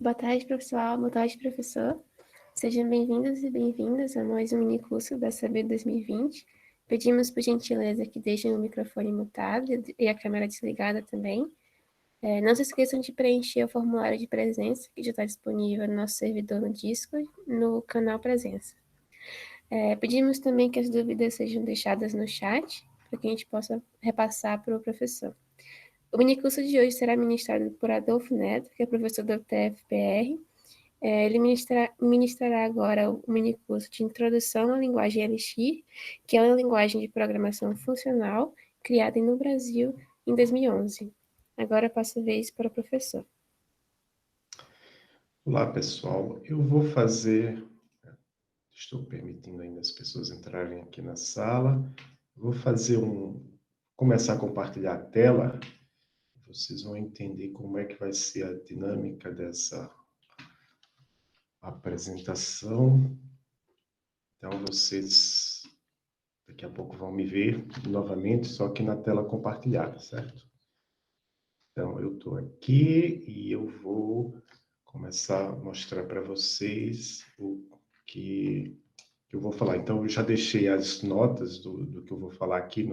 Boa tarde, pessoal. Boa tarde, professor. Sejam bem-vindos e bem-vindas a mais um minicurso da Saber 2020. Pedimos, por gentileza, que deixem o microfone mutado e a câmera desligada também. Não se esqueçam de preencher o formulário de presença, que já está disponível no nosso servidor no Discord, no canal Presença. Pedimos também que as dúvidas sejam deixadas no chat, para que a gente possa repassar para o professor. O minicurso de hoje será ministrado por Adolfo Neto, que é professor do TFPR. Ele ministrará agora o minicurso de Introdução à Linguagem Elixir, que é uma linguagem de programação funcional criada no Brasil em 2011. Agora passo a vez para o professor. Olá, pessoal. Eu vou fazer... Estou permitindo ainda as pessoas entrarem aqui na sala. Vou começar a compartilhar a tela. Vocês vão entender como é que vai ser a dinâmica dessa apresentação. Então, vocês daqui a pouco vão me ver novamente, só que na tela compartilhada, certo? Então, eu estou aqui e eu vou começar a mostrar para vocês o que eu vou falar. Então, eu já deixei as notas do que eu vou falar aqui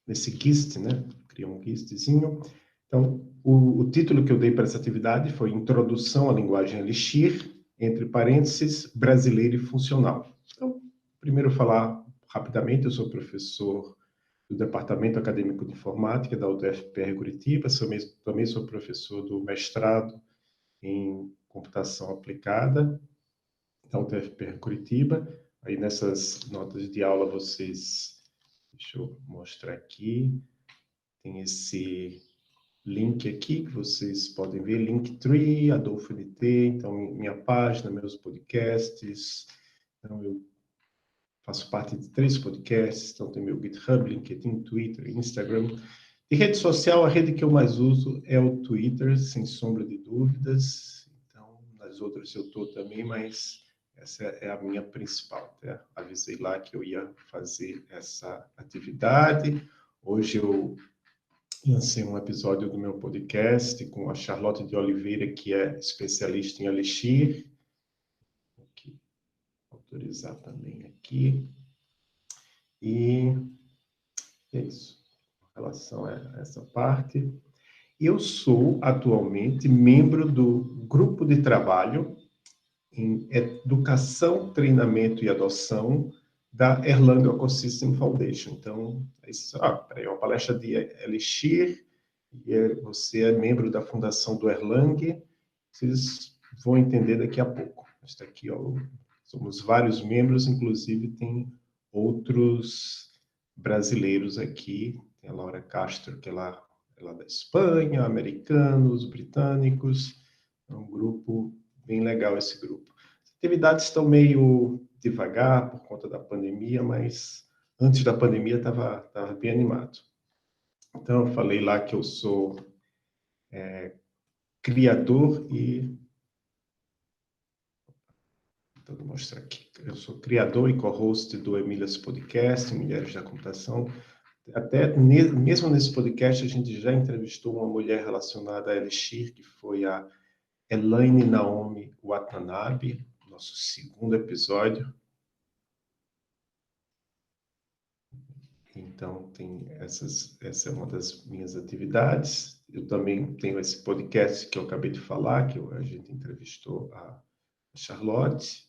nesse GIST, né? Criei um GISTzinho. Então, o título que eu dei para essa atividade foi Introdução à Linguagem Elixir, entre parênteses, brasileiro e funcional. Então, primeiro falar rapidamente, eu sou professor do Departamento Acadêmico de Informática da UTFPR Curitiba, também sou professor do mestrado em Computação Aplicada da UTFPR Curitiba. Aí nessas notas de aula vocês, deixa eu mostrar aqui, tem esse link aqui que vocês podem ver, Linktree, Adolfo NT, então minha página, meus podcasts, então eu faço parte de 3 podcasts, então tem meu GitHub, LinkedIn, Twitter, Instagram. De rede social, a rede que eu mais uso é o Twitter, sem sombra de dúvidas. Então, nas outras eu estou também, mas essa é a minha principal. Até avisei lá que eu ia fazer essa atividade. Hoje eu lancei um episódio do meu podcast com a Charlotte de Oliveira, que é especialista em Elixir. Vou autorizar também aqui. E é isso, em relação a essa parte. Eu sou, atualmente, membro do grupo de trabalho em Educação, Treinamento e Adoção da Erlang Ecosystem Foundation. Então, é uma palestra de Elixir, e você é membro da fundação do Erlang, vocês vão entender daqui a pouco. Está aqui, ó, somos vários membros, inclusive tem outros brasileiros aqui, tem a Laura Castro, que é lá da Espanha, americanos, britânicos, é um grupo bem legal esse grupo. As atividades estão meio devagar por conta da pandemia, mas antes da pandemia estava bem animado. Então, eu falei lá que eu sou criador e... Então, vou mostrar aqui. Eu sou criador e co-host do Emílias Podcast, Mulheres da Computação. Até mesmo nesse podcast, a gente já entrevistou uma mulher relacionada a Elixir, que foi a Elaine Naomi Watanabe, nosso segundo episódio. Então, essa é uma das minhas atividades. Eu também tenho esse podcast que eu acabei de falar, que a gente entrevistou a Charlotte.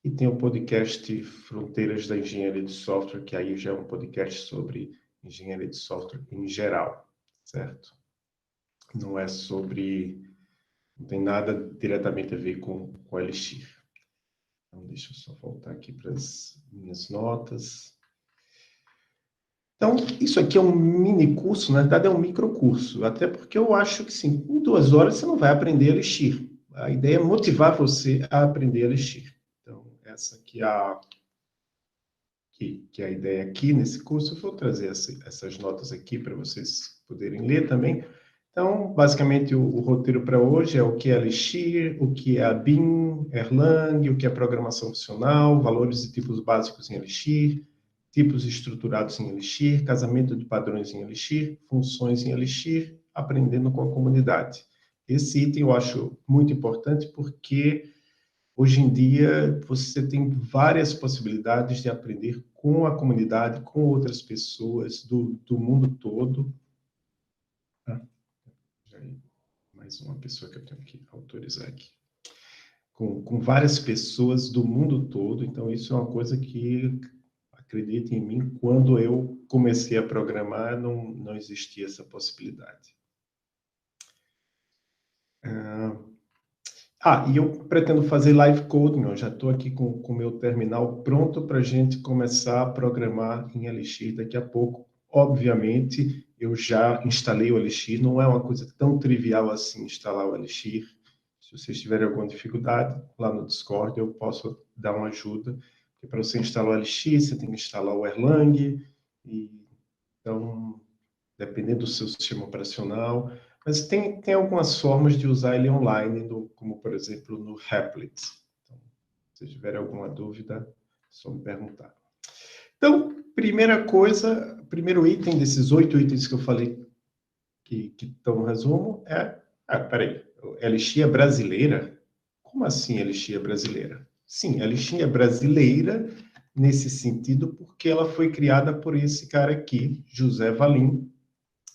E tem o podcast Fronteiras da Engenharia de Software, que aí já é um podcast sobre engenharia de software em geral, certo? Não é sobre... Não tem nada diretamente a ver com Elixir. Então, deixa eu só voltar aqui para as minhas notas. Então, isso aqui é um mini curso, na verdade é um microcurso, até porque eu acho que, sim, em 2 horas você não vai aprender Elixir. A ideia é motivar você a aprender Elixir. Então, essa aqui é que é a ideia aqui nesse curso. Eu vou trazer essas notas aqui para vocês poderem ler também. Então, basicamente, o roteiro para hoje é o que é Elixir, o que é a BIM, Erlang, o que é programação funcional, valores e tipos básicos em Elixir, tipos estruturados em Elixir, casamento de padrões em Elixir, funções em Elixir, aprendendo com a comunidade. Esse item eu acho muito importante porque hoje em dia você tem várias possibilidades de aprender com a comunidade, com outras pessoas do mundo todo. Mais uma pessoa que eu tenho que autorizar aqui. Com várias pessoas do mundo todo. Então, isso é uma coisa que, acredite em mim, quando eu comecei a programar, não existia essa possibilidade. E eu pretendo fazer live coding. Eu já estou aqui com o meu terminal pronto para a gente começar a programar em Elixir daqui a pouco. Obviamente, eu já instalei o Elixir. Não é uma coisa tão trivial assim instalar o Elixir. Se vocês tiverem alguma dificuldade, lá no Discord eu posso dar uma ajuda. Porque para você instalar o Elixir, você tem que instalar o Erlang. Então, dependendo do seu sistema operacional. Mas tem algumas formas de usar ele online, como, por exemplo, no Replit. Então, se tiver alguma dúvida, é só me perguntar. Então, primeira coisa, primeiro item desses 8 itens que eu falei que estão no resumo é... peraí, Elixir é brasileira? Como assim Elixir é brasileira? Sim, Elixir é brasileira nesse sentido porque ela foi criada por esse cara aqui, José Valim.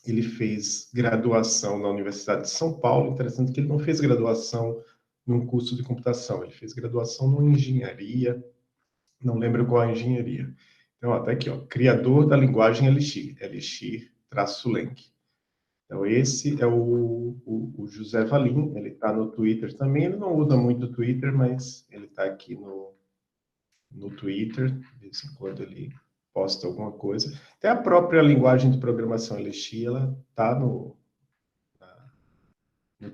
Ele fez graduação na Universidade de São Paulo. Interessante que ele não fez graduação num curso de computação, ele fez graduação numa engenharia, não lembro qual a engenharia. Então, até aqui, ó, criador da linguagem Elixir, Elixir-Lang. Então, esse é o José Valim, ele está no Twitter também, ele não usa muito o Twitter, mas ele está aqui no Twitter, de vez em quando ele posta alguma coisa. Até a própria linguagem de programação Elixir, ela está no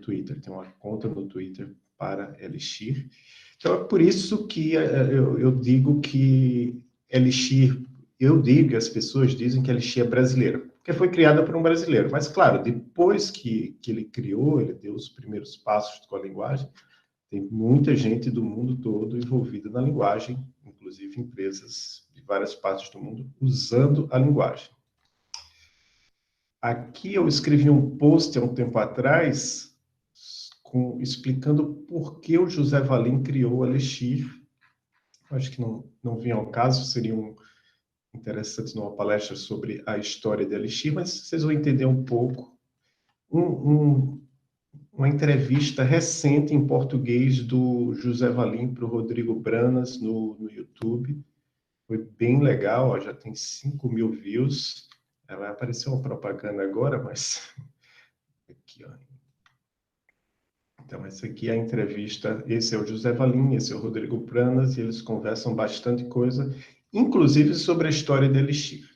Twitter, tem uma conta no Twitter para Elixir. Então, é por isso que eu digo que Elixir, eu digo, e as pessoas dizem que Elixir é brasileiro, porque foi criada por um brasileiro. Mas, claro, depois que ele criou, ele deu os primeiros passos com a linguagem, tem muita gente do mundo todo envolvida na linguagem, inclusive empresas de várias partes do mundo, usando a linguagem. Aqui eu escrevi um post há um tempo atrás, explicando por que o José Valim criou o Elixir. Acho que não vinha ao caso, seria interessante numa palestra sobre a história de Elixir, mas vocês vão entender um pouco. Uma entrevista recente em português do José Valim para o Rodrigo Branas no YouTube. Foi bem legal, ó, já tem 5.000 views. Vai aparecer uma propaganda agora, mas... Aqui, ó. Então, essa aqui é a entrevista. Esse é o José Valim, esse é o Rodrigo Branas, e eles conversam bastante coisa, inclusive sobre a história de Elixir.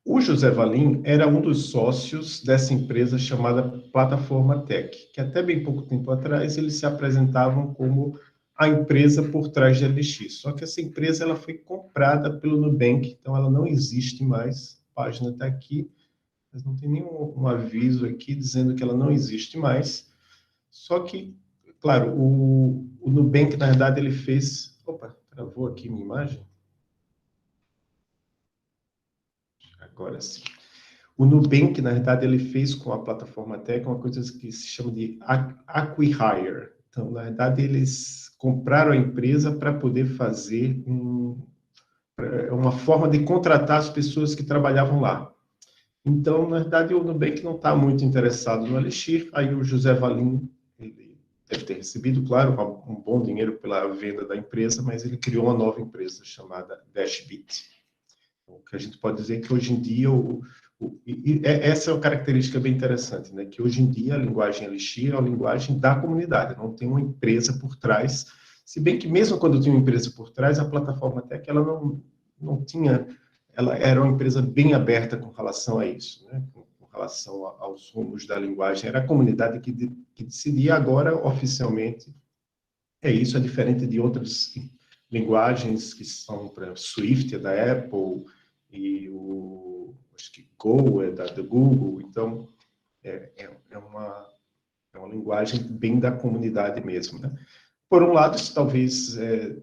O José Valim era um dos sócios dessa empresa chamada Plataforma Tech, que até bem pouco tempo atrás eles se apresentavam como a empresa por trás de Elixir. Só que essa empresa ela foi comprada pelo Nubank, então ela não existe mais. A página está aqui, mas não tem nenhum aviso aqui dizendo que ela não existe mais. Só que, claro, o Nubank, na verdade, ele fez... Opa, travou aqui minha imagem. Agora sim. O Nubank, na verdade, ele fez com a Plataforma Tech uma coisa que se chama de acqui-hire. Então, na verdade, eles compraram a empresa para poder fazer uma forma de contratar as pessoas que trabalhavam lá. Então, na verdade, o Nubank não está muito interessado no Elixir. Aí o José Valim, ele deve ter recebido, claro, um bom dinheiro pela venda da empresa, mas ele criou uma nova empresa chamada Dashbit. O que a gente pode dizer é que hoje em dia, essa é uma característica bem interessante, né? Que hoje em dia a linguagem Elixir é uma linguagem da comunidade, não tem uma empresa por trás, se bem que mesmo quando tinha uma empresa por trás, a Plataforma Tech ela não tinha, ela era uma empresa bem aberta com relação a isso, né? Com relação aos rumos da linguagem, era a comunidade que decidia. Agora, oficialmente, isso é diferente de outras linguagens que são, por exemplo, Swift é da Apple e acho que Go é da Google. Então, é uma linguagem bem da comunidade mesmo, né? Por um lado, isso talvez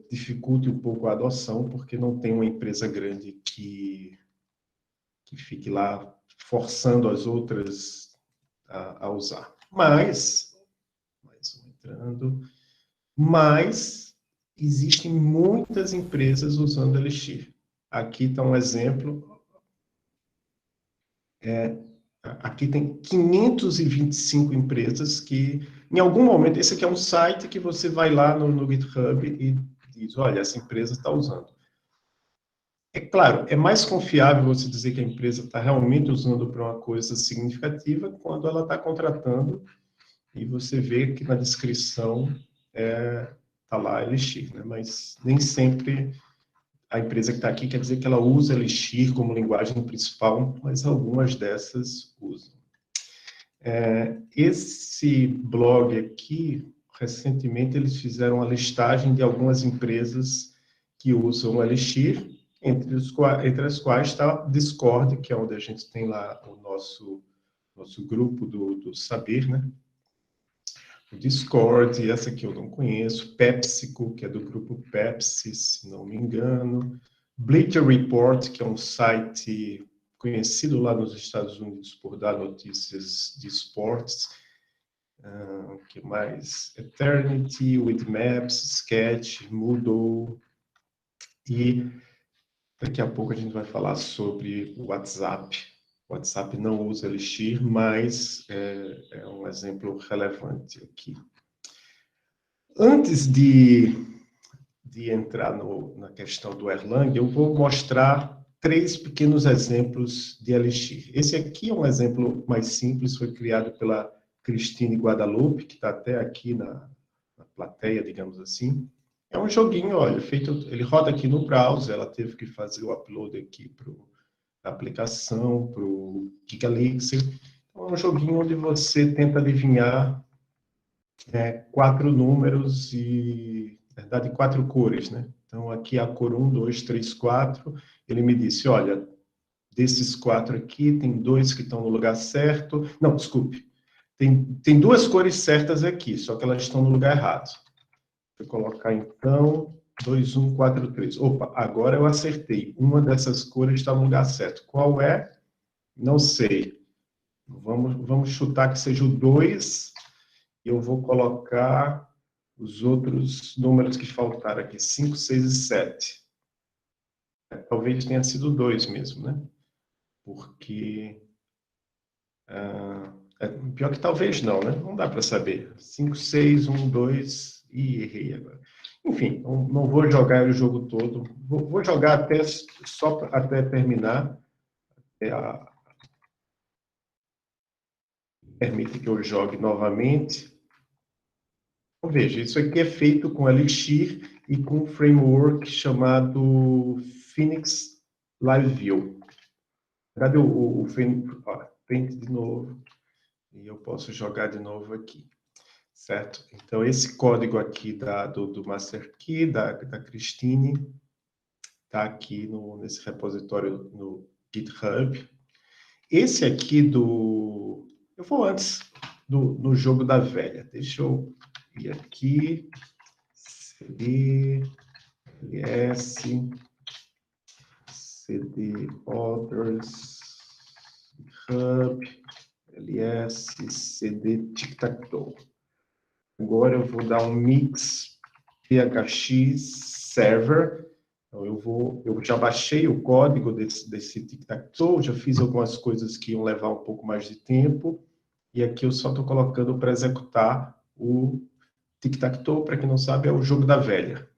dificulte um pouco a adoção, porque não tem uma empresa grande que que fique lá forçando as outras a usar. Mais um entrando, mas existem muitas empresas usando Elixir. Aqui está um exemplo. Aqui tem 525 empresas que, em algum momento, esse aqui é um site que você vai lá no GitHub e diz, olha, essa empresa está usando. É claro, é mais confiável você dizer que a empresa está realmente usando para uma coisa significativa quando ela está contratando e você vê que na descrição está lá Elixir, né? Mas nem sempre a empresa que está aqui quer dizer que ela usa Elixir como linguagem principal, mas algumas dessas usam. Esse blog aqui, recentemente, eles fizeram a listagem de algumas empresas que usam Elixir, entre as quais está Discord, que é onde a gente tem lá o nosso grupo do saber, né? O Discord, essa aqui eu não conheço, PepsiCo, que é do grupo Pepsi, se não me engano, Bleacher Report, que é um site conhecido lá nos Estados Unidos por dar notícias de esportes, que mais? Eternity, With Sketch, Moodle, e daqui a pouco a gente vai falar sobre o WhatsApp. O WhatsApp não usa Elixir, mas é um exemplo relevante aqui. Antes de entrar na questão do Erlang, eu vou mostrar 3 pequenos exemplos de Elixir. Esse aqui é um exemplo mais simples, foi criado pela Cristine Guadalupe, que está até aqui na plateia, digamos assim. É um joguinho, olha, ele roda aqui no browser, ela teve que fazer o upload aqui para a aplicação, para o GigaLixir. Então, é um joguinho onde você tenta adivinhar 4 números e, na verdade, 4 cores, né? Então, aqui a cor 1, 2, 3, 4, ele me disse, olha, desses 4 aqui, tem 2 que estão no lugar certo. Não, desculpe. Tem 2 cores certas aqui, só que elas estão no lugar errado. Vou colocar, então, 2, 1, 4, 3. Opa, agora eu acertei. Uma dessas cores está no lugar certo. Qual é? Não sei. Vamos chutar que seja o 2. Eu vou colocar os outros números que faltaram aqui, 5, 6 e 7. Talvez tenha sido 2 mesmo, né? Porque... pior que talvez não, né? Não dá para saber. 5, 6, 1, 2... Ih, errei agora. Enfim, não vou jogar o jogo todo. Vou jogar até terminar. Permite que eu jogue novamente. Então, veja, isso aqui é feito com Elixir e com um framework chamado Phoenix Live View. Cadê o Phoenix? Print de novo. E eu posso jogar de novo aqui. Certo? Então, esse código aqui do Master Key, da Cristine, está aqui nesse repositório no GitHub. Esse aqui eu vou antes no jogo da velha. Deixa eu ir aqui. CD, ls, cd others, GitHub, ls, cd tic-tac-toe. Agora eu vou dar um mix phx server. Então eu já baixei o código desse tic-tac-toe, já fiz algumas coisas que iam levar um pouco mais de tempo, e aqui eu só estou colocando para executar o tic-tac-toe, para quem não sabe, é o jogo da velha.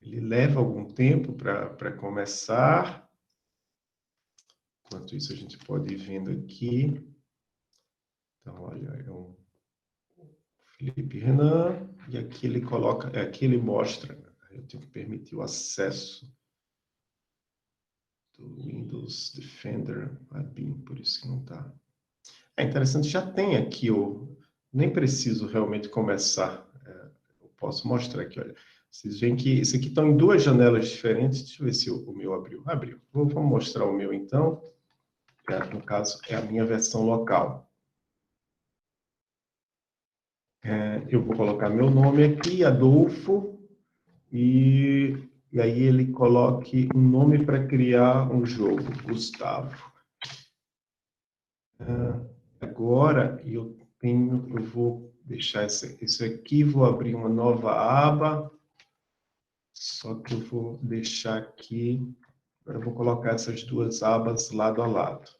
Ele leva algum tempo para começar. Enquanto isso, a gente pode ir vendo aqui. Então, olha, é um Felipe Renan, e aqui ele coloca, aqui ele mostra, eu tenho que permitir o acesso do Windows Defender Admin, por isso que não está. É interessante, já tem aqui, nem preciso realmente começar, eu posso mostrar aqui, olha. Vocês veem que isso aqui estão em 2 janelas diferentes. Deixa eu ver se o meu abriu. Abriu. Vamos mostrar o meu, então. No caso, é a minha versão local. Eu vou colocar meu nome aqui, Adolfo, e e aí ele coloque um nome para criar um jogo, Gustavo. Agora eu vou deixar isso aqui, vou abrir uma nova aba, só que eu vou deixar aqui, agora eu vou colocar essas duas abas lado a lado.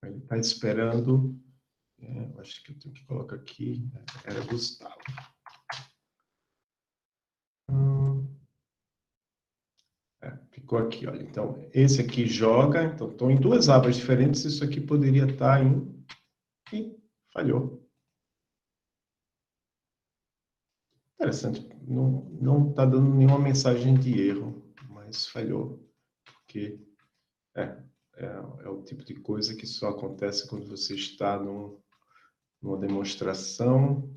Ele está esperando, acho que eu tenho que colocar aqui, era Gustavo. Ficou aqui, olha. Então, esse aqui joga, então estão em duas abas diferentes, isso aqui poderia estar em... Ih, falhou. Interessante, não está dando nenhuma mensagem de erro, mas falhou, porque é o tipo de coisa que só acontece quando você está numa demonstração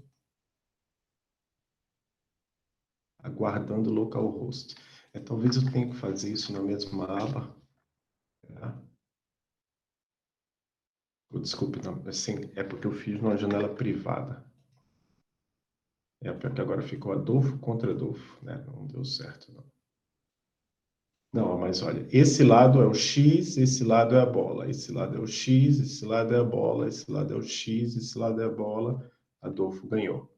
aguardando localhost. Talvez eu tenha que fazer isso na mesma aba. Desculpe, não, assim, é porque eu fiz numa janela privada. Porque agora ficou Adolfo contra Adolfo, né? Não deu certo, não. Não, mas olha, esse lado é o X, esse lado é a bola. Esse lado é o X, esse lado é a bola, esse lado é o X, esse lado é a bola. Adolfo ganhou.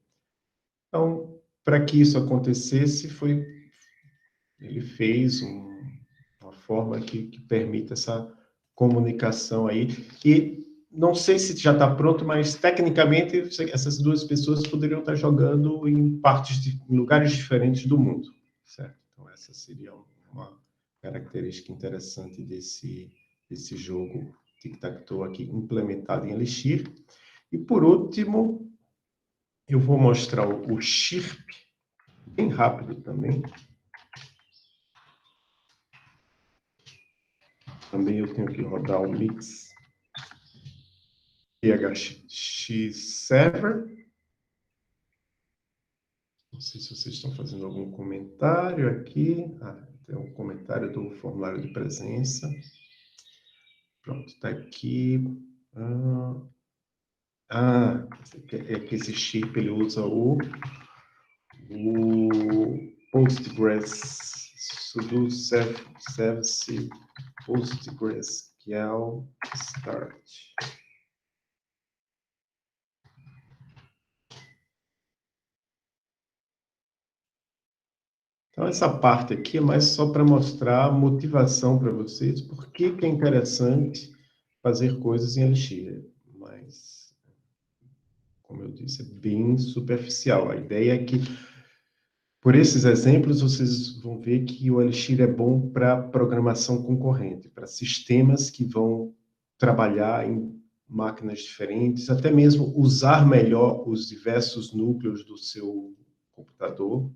Então, para que isso acontecesse, ele fez uma forma que permita essa comunicação aí. E não sei se já está pronto, mas tecnicamente essas duas pessoas poderiam estar jogando em lugares diferentes do mundo, certo? Então essa seria uma característica interessante desse jogo Tic-Tac-Toe aqui implementado em Elixir. E por último, eu vou mostrar o Chirp, bem rápido também. Também eu tenho que rodar o Mix PHX Server. Não sei se vocês estão fazendo algum comentário aqui. Tem um comentário do formulário de presença. Pronto, está aqui. É que esse chip ele usa o Postgres Sudo Service PostgreSQL Start. Então, essa parte aqui é mais só para mostrar a motivação para vocês, por que é interessante fazer coisas em Elixir. Mas, como eu disse, é bem superficial. A ideia é que, por esses exemplos, vocês vão ver que o Elixir é bom para programação concorrente, para sistemas que vão trabalhar em máquinas diferentes, até mesmo usar melhor os diversos núcleos do seu computador.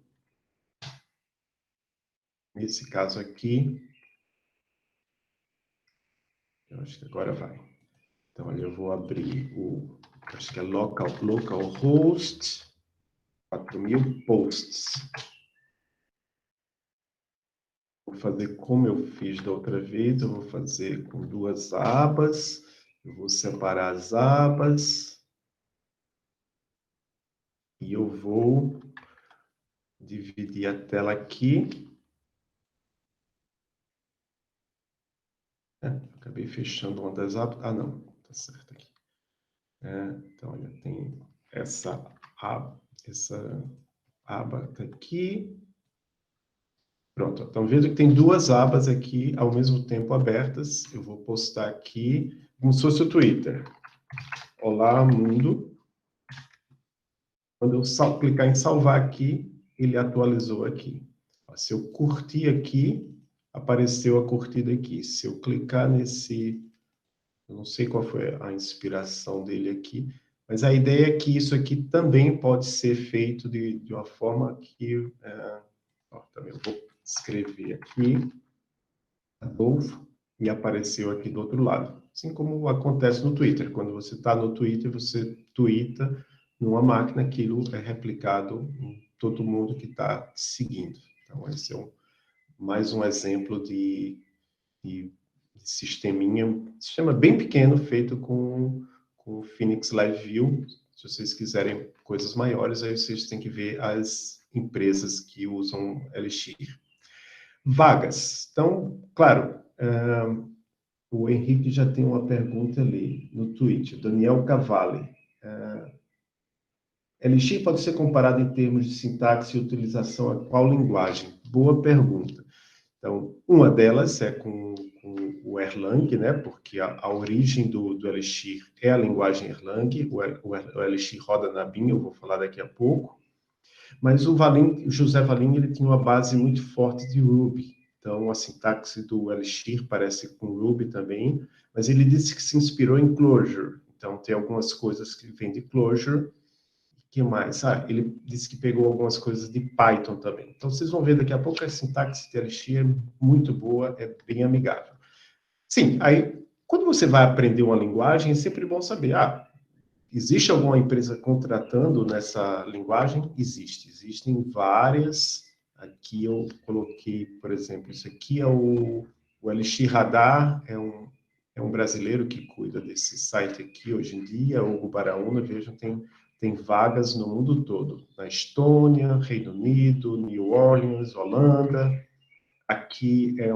Nesse caso aqui, eu acho que agora vai. Então, ali eu vou abrir acho que é localhost 4000 posts. Vou fazer como eu fiz da outra vez, eu vou fazer com duas abas, eu vou separar as abas e eu vou dividir a tela aqui. Acabei fechando uma das abas. Não, tá certo aqui. Então, olha, tem essa aba tá aqui. Pronto, então veja que tem duas abas aqui ao mesmo tempo abertas. Eu vou postar aqui, como se fosse o Twitter. Olá, mundo. Quando eu clicar em salvar aqui, ele atualizou aqui. Se eu curtir aqui, apareceu a curtida aqui. Se eu clicar nesse... Eu não sei qual foi a inspiração dele aqui, mas a ideia é que isso aqui também pode ser feito de uma forma que... também eu vou escrever aqui, Adolfo, e apareceu aqui do outro lado. Assim como acontece no Twitter. Quando você está no Twitter, você twitta numa máquina, aquilo é replicado em todo mundo que está te seguindo. Então, esse é mais um exemplo de sistema bem pequeno, feito com o Phoenix Live View. Se vocês quiserem coisas maiores, aí vocês têm que ver as empresas que usam Elixir. Vagas. Então, claro, o Henrique já tem uma pergunta ali no Twitter, Daniel Cavalli. Elixir pode ser comparado em termos de sintaxe e utilização a qual linguagem? Boa pergunta. Então, uma delas é com o Erlang, né? Porque a origem do Elixir é a linguagem Erlang, o Elixir roda na Beam, eu vou falar daqui a pouco. Mas o José Valim, ele tinha uma base muito forte de Ruby. Então, a sintaxe do Elixir parece com Ruby também, mas ele disse que se inspirou em Clojure. Então, tem algumas coisas que vêm de Clojure. O que mais? Ele disse que pegou algumas coisas de Python também. Então, vocês vão ver daqui a pouco a sintaxe de Elixir é muito boa, é bem amigável. Sim, aí, quando você vai aprender uma linguagem, é sempre bom saber, existe alguma empresa contratando nessa linguagem? Existe. Existem várias. Aqui eu coloquei, por exemplo, isso aqui é o Elixir Radar, é um brasileiro que cuida desse site aqui hoje em dia, o Baraúna, vejam, tem vagas no mundo todo. Na Estônia, Reino Unido, New Orleans, Holanda. Aqui é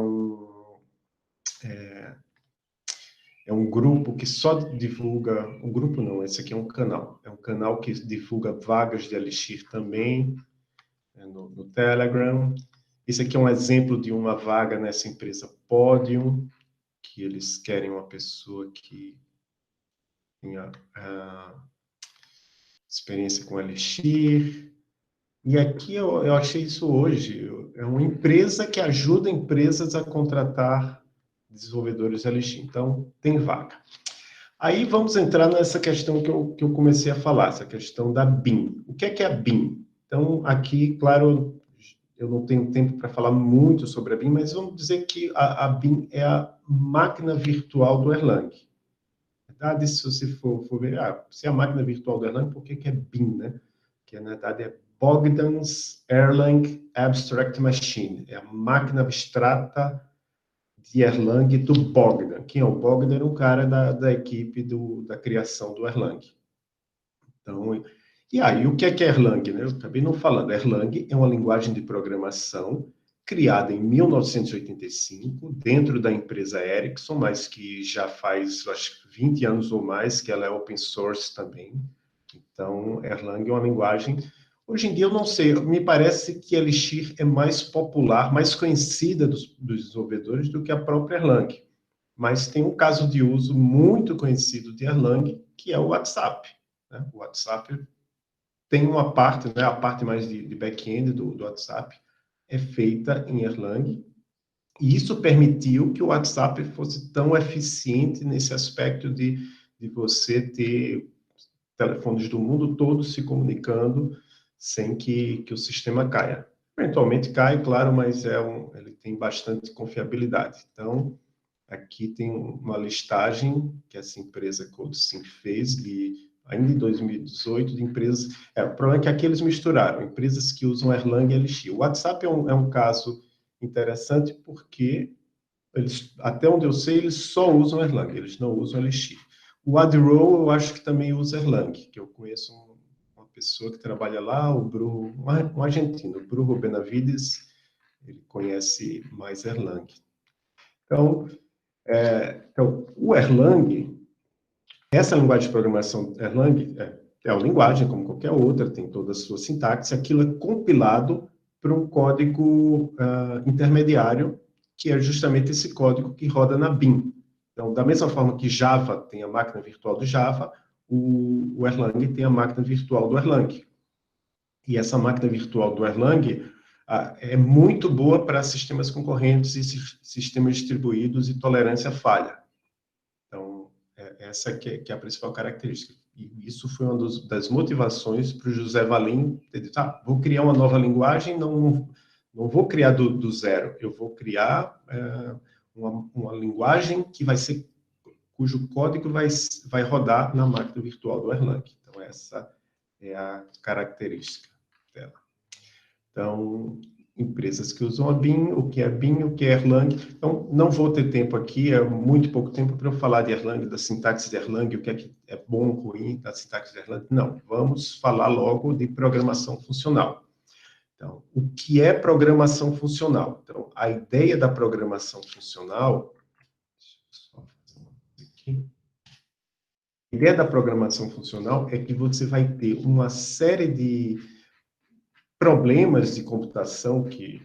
um grupo que só divulga... Um grupo não, esse aqui é um canal. É um canal que divulga vagas de Elixir também, no Telegram. Esse aqui é um exemplo de uma vaga nessa empresa Podium, que eles querem uma pessoa que tenha experiência com Elixir. E aqui eu achei isso hoje. É uma empresa que ajuda empresas a contratar desenvolvedores de Elixir. Então, tem vaga. Aí vamos entrar nessa questão que eu comecei a falar, essa questão da BIM. O que é a BIM? Então, aqui, claro, eu não tenho tempo para falar muito sobre a BIM, mas vamos dizer que a BIM é a máquina virtual do Erlang. Na verdade, se você for ver, se é a máquina virtual do Erlang, por que é BIM, né? Que, na verdade, é Bogdan's Erlang Abstract Machine. É a máquina abstrata de Erlang do Bogdan. Quem é o Bogdan? É um cara da equipe da criação do Erlang. Então, e aí, o que é Erlang? Né? Eu acabei não falando. Erlang é uma linguagem de programação criada em 1985, dentro da empresa Ericsson, mas que já faz, acho que 20 anos ou mais, que ela é open source também. Então, Erlang é uma linguagem... Hoje em dia, eu não sei, me parece que Elixir é mais popular, mais conhecida dos desenvolvedores do que a própria Erlang. Mas tem um caso de uso muito conhecido de Erlang, que é o WhatsApp. Né? O WhatsApp tem uma parte, né, a parte mais de back-end do WhatsApp, é feita em Erlang, e isso permitiu que o WhatsApp fosse tão eficiente nesse aspecto de você ter telefones do mundo todo se comunicando sem que o sistema caia. Eventualmente cai, claro, mas ele tem bastante confiabilidade. Então, aqui tem uma listagem que essa empresa CodeSync fez, ainda em 2018, de empresas... o problema é que aqui eles misturaram empresas que usam Erlang e Elixir. O WhatsApp é um caso interessante porque, até onde eu sei, eles só usam Erlang, eles não usam Elixir. O Adrow, eu acho que também usa Erlang, que eu conheço uma pessoa que trabalha lá, um argentino, o Bruno Benavides, ele conhece mais Erlang. Então, o Erlang, essa linguagem de programação Erlang é uma linguagem como qualquer outra, tem toda a sua sintaxe, aquilo é compilado para um código intermediário, que é justamente esse código que roda na BIM. Então, da mesma forma que Java tem a máquina virtual do Java, o Erlang tem a máquina virtual do Erlang. E essa máquina virtual do Erlang é muito boa para sistemas concorrentes e sistemas distribuídos e tolerância à falha. Então, essa que é a principal característica. E isso foi uma das motivações para o José Valim ter dito, vou criar uma nova linguagem, não vou criar do zero, eu vou criar uma linguagem cujo código vai rodar na máquina virtual do Erlang. Então, essa é a característica dela. Então, empresas que usam a BIM, o que é BIM, o que é Erlang. Então, não vou ter tempo aqui, é muito pouco tempo para eu falar de Erlang, da sintaxe de Erlang, o que é bom ou ruim da sintaxe de Erlang. Não, vamos falar logo de programação funcional. Então, o que é programação funcional? Então, a ideia da programação funcional... Deixa eu só fazer uma coisa aqui. A ideia da programação funcional é que você vai ter uma série de problemas de computação que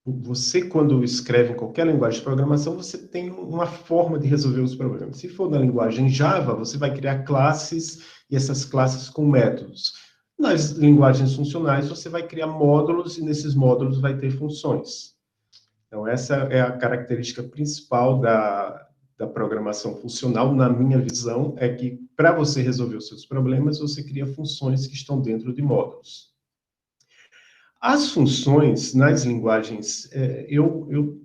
você, quando escreve em qualquer linguagem de programação, você tem uma forma de resolver os problemas. Se for na linguagem Java, você vai criar classes, e essas classes com métodos. Nas linguagens funcionais, você vai criar módulos, e nesses módulos vai ter funções. Então, essa é a característica principal da programação funcional, na minha visão, é que, para você resolver os seus problemas, você cria funções que estão dentro de módulos. As funções nas linguagens, eu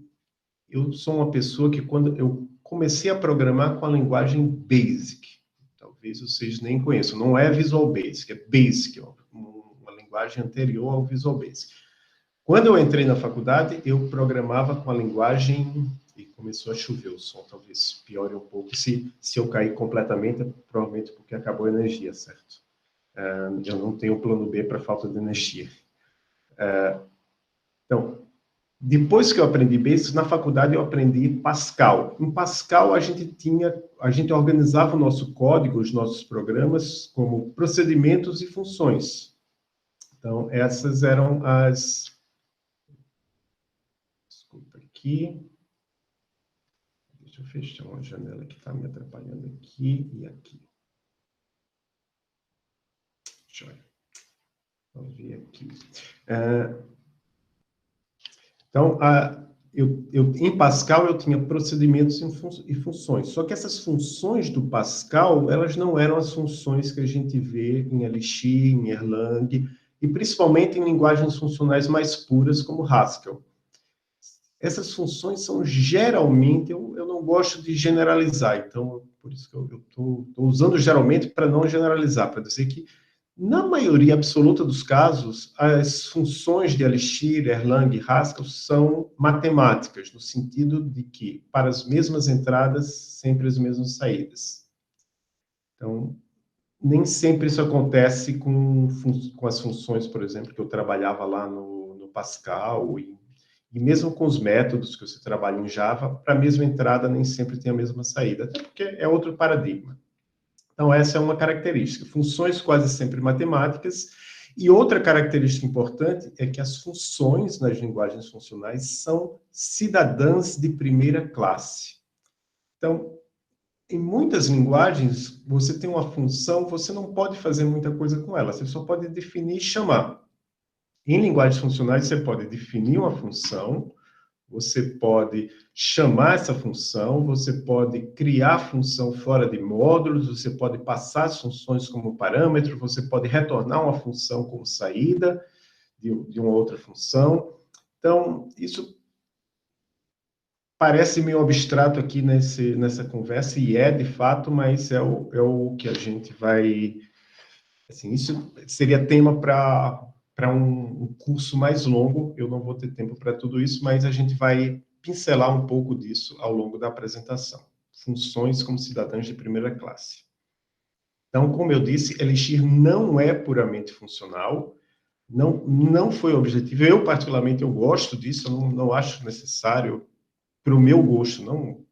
sou uma pessoa que, quando eu comecei a programar com a linguagem Basic, talvez vocês nem conheçam, não é Visual Basic, é Basic, uma linguagem anterior ao Visual Basic. Quando eu entrei na faculdade, eu programava com a linguagem, e começou a chover, o som talvez piore um pouco, se eu cair completamente, é provavelmente porque acabou a energia, certo? Eu não tenho plano B para falta de energia. Então, depois que eu aprendi Basic, na faculdade eu aprendi Pascal. Em Pascal, a gente organizava o nosso código, os nossos programas, como procedimentos e funções. Então, essas eram as... Desculpa aqui. Deixa eu fechar uma janela que está me atrapalhando aqui e aqui. Joia. Vamos ver aqui. Então, em Pascal eu tinha procedimentos e funções. Só que essas funções do Pascal, elas não eram as funções que a gente vê em Elixir, em Erlang, e principalmente em linguagens funcionais mais puras, como Haskell. Essas funções são geralmente, eu não gosto de generalizar, então, por isso que eu estou usando geralmente para não generalizar, para dizer que, na maioria absoluta dos casos, as funções de Elixir, Erlang e Haskell são matemáticas, no sentido de que, para as mesmas entradas, sempre as mesmas saídas. Então, nem sempre isso acontece com as funções, por exemplo, que eu trabalhava lá no Pascal, e mesmo com os métodos que você trabalha em Java, para a mesma entrada nem sempre tem a mesma saída, até porque é outro paradigma. Então, essa é uma característica. Funções quase sempre matemáticas. E outra característica importante é que as funções nas linguagens funcionais são cidadãs de primeira classe. Então, em muitas linguagens, você tem uma função, você não pode fazer muita coisa com ela, você só pode definir e chamar. Em linguagens funcionais, você pode definir uma função, você pode chamar essa função, você pode criar função fora de módulos, você pode passar as funções como parâmetro, você pode retornar uma função como saída de uma outra função. Então, isso parece meio abstrato aqui nessa conversa, e de fato, mas é o que a gente vai... Assim, isso seria tema para um curso mais longo, eu não vou ter tempo para tudo isso, mas a gente vai pincelar um pouco disso ao longo da apresentação. Funções como cidadãos de primeira classe. Então, como eu disse, Elixir não é puramente funcional, não foi o objetivo. Eu, particularmente, eu gosto disso, eu não acho necessário, para o meu gosto, não...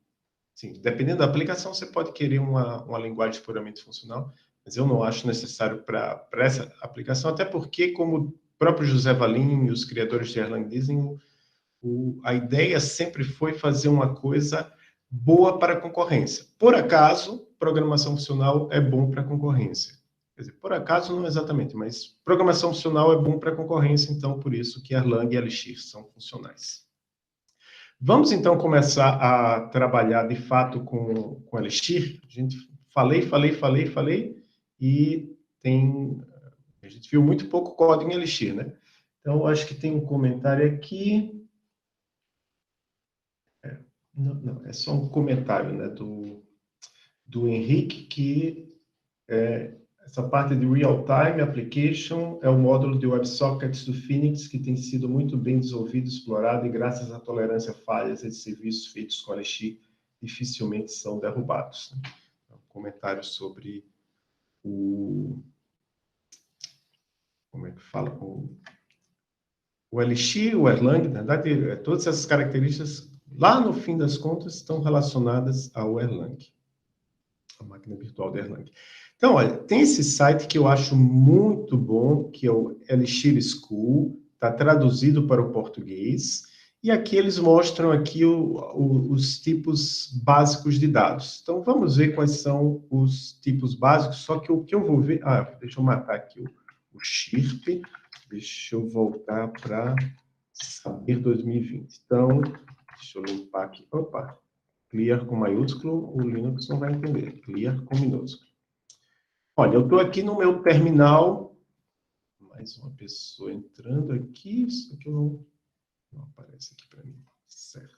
Sim, dependendo da aplicação, você pode querer uma linguagem puramente funcional, mas eu não acho necessário para essa aplicação, até porque, como o próprio José Valim e os criadores de Erlang dizem, a ideia sempre foi fazer uma coisa boa para a concorrência. Por acaso, programação funcional é bom para a concorrência. Quer dizer, por acaso não exatamente, mas programação funcional é bom para a concorrência, então por isso que Erlang e Elixir são funcionais. Vamos, então, começar a trabalhar, de fato, com Elixir. A gente falei, e a gente viu muito pouco código em Elixir, né? Então, acho que tem um comentário aqui. Não, é só um comentário, né, do Henrique, que essa parte de Real-Time Application é o módulo de WebSockets do Phoenix que tem sido muito bem desenvolvido, explorado, e graças à tolerância a falhas de serviços feitos com Elixir, dificilmente são derrubados. Um comentário sobre como é que fala, com o Elixir, o Erlang, na verdade, todas essas características, lá no fim das contas, estão relacionadas ao Erlang, a máquina virtual do Erlang. Então, olha, tem esse site que eu acho muito bom, que é o Elixir School, está traduzido para o português, e aqui eles mostram aqui os tipos básicos de dados. Então, vamos ver quais são os tipos básicos, só que o que eu vou ver... deixa eu matar aqui o SHIRP, deixa eu voltar para saber 2020. Então, deixa eu limpar aqui. Opa, clear com maiúsculo, o Linux não vai entender. Clear com minúsculo. Olha, eu estou aqui no meu terminal. Mais uma pessoa entrando aqui. Isso aqui não aparece aqui para mim. Certo.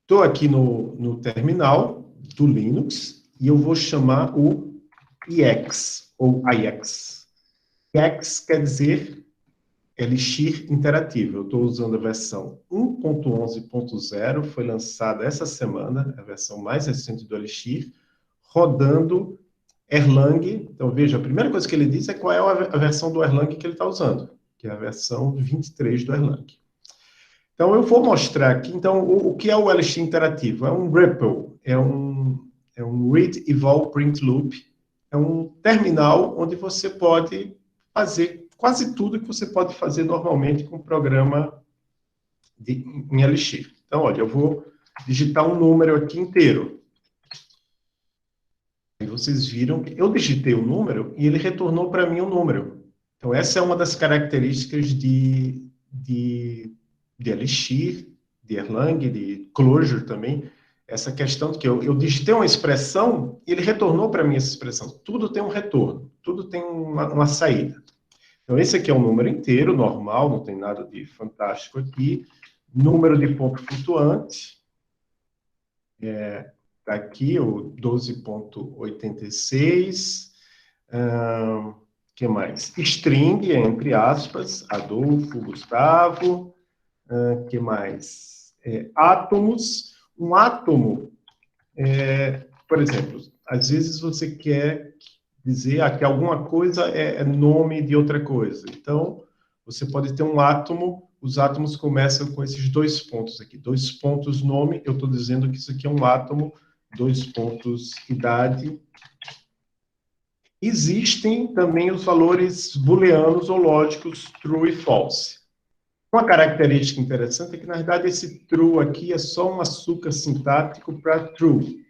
Estou aqui no terminal do Linux e eu vou chamar o IX, ou IX. IX quer dizer Elixir Interativo. Eu estou usando a versão 1.11.0, foi lançada essa semana, a versão mais recente do Elixir, rodando Erlang. Então, veja, a primeira coisa que ele diz é qual é a versão do Erlang que ele está usando, que é a versão 23 do Erlang. Então, eu vou mostrar aqui, então, o que é o Elixir Interativo? É um REPL, é um Read, Eval, Print Loop, é um terminal onde você pode fazer quase tudo que você pode fazer normalmente com um programa em Elixir. Então, olha, eu vou digitar um número aqui inteiro. E vocês viram que eu digitei o número e ele retornou para mim um número. Então, essa é uma das características de Elixir, de Erlang, de Clojure também, essa questão de que eu digitei uma expressão e ele retornou para mim essa expressão. Tudo tem um retorno, tudo tem uma saída. Então, esse aqui é um número inteiro, normal, não tem nada de fantástico aqui. Número de ponto flutuante. Está aqui o 12.86. Que mais? String, entre aspas, Adolfo, Gustavo. Que mais? Átomos. Um átomo, por exemplo, às vezes você quer dizer que alguma coisa é nome de outra coisa. Então, você pode ter um átomo, os átomos começam com esses 2 pontos aqui. 2 pontos nome, eu estou dizendo que isso aqui é um átomo, 2 pontos idade. Existem também os valores booleanos ou lógicos true e false. Uma característica interessante é que, na verdade, esse true aqui é só um açúcar sintático para true.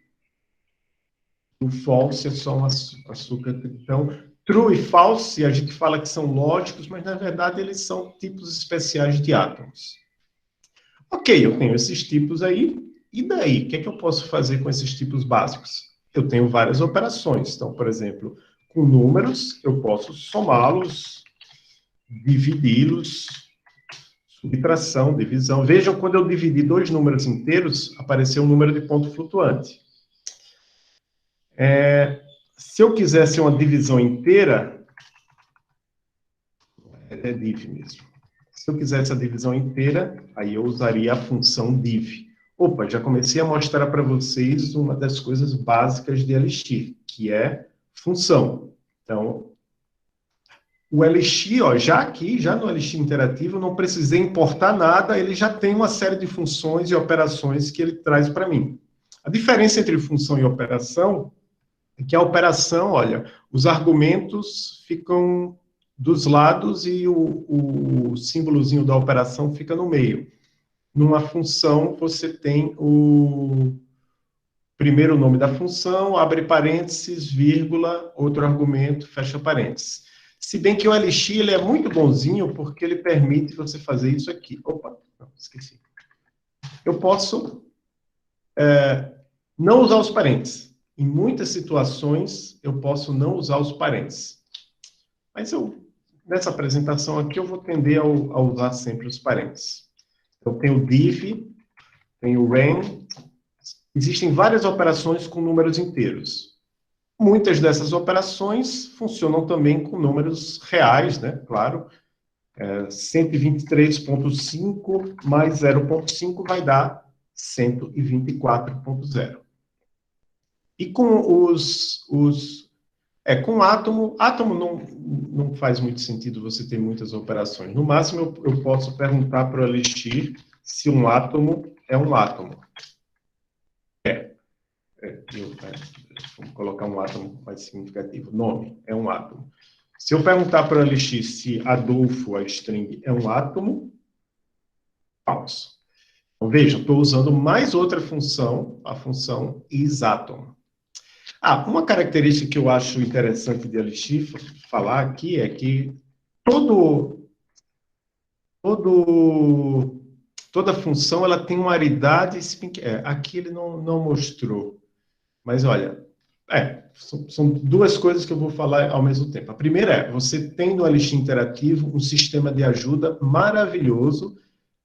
O false é só um açúcar. Então, true e false, a gente fala que são lógicos, mas, na verdade, eles são tipos especiais de átomos. Ok, eu tenho esses tipos aí, e daí? O que é que eu posso fazer com esses tipos básicos? Eu tenho várias operações. Então, por exemplo, com números, eu posso somá-los, dividi-los, subtração, divisão. Vejam, quando eu dividi 2 números inteiros, apareceu um número de ponto flutuante. Se eu quisesse uma divisão inteira, é div mesmo. Se eu quisesse a divisão inteira, aí eu usaria a função div. Opa, já comecei a mostrar para vocês uma das coisas básicas de Elixir, que é função. Então, o Elixir, já no Elixir Interativo, eu não precisei importar nada, ele já tem uma série de funções e operações que ele traz para mim. A diferença entre função e operação é que a operação, olha, os argumentos ficam dos lados e o símbolozinho da operação fica no meio. Numa função, você tem o primeiro nome da função, abre parênteses, vírgula, outro argumento, fecha parênteses. Se bem que o Elixir ele é muito bonzinho, porque ele permite você fazer isso aqui. Opa, não, esqueci. Eu posso não usar os parênteses. Em muitas situações, eu posso não usar os parênteses. Mas nessa apresentação aqui, eu vou tender a usar sempre os parênteses. Eu tenho div, tenho ren. Existem várias operações com números inteiros. Muitas dessas operações funcionam também com números reais, né? Claro. 123.5 mais 0.5 vai dar 124.0. E com Com átomo não faz muito sentido você ter muitas operações. No máximo, eu posso perguntar para o Elixir se um átomo é um átomo. Vamos colocar um átomo mais significativo. Nome é um átomo. Se eu perguntar para o Elixir se Adolfo, a string, é um átomo, falso. Então, veja, estou usando mais outra função, a função isAtom. Uma característica que eu acho interessante de Elixir falar aqui é que toda função ela tem uma aridade. Aqui ele não mostrou. Mas olha, são duas coisas que eu vou falar ao mesmo tempo. A primeira você tem no Elixir Interativo um sistema de ajuda maravilhoso,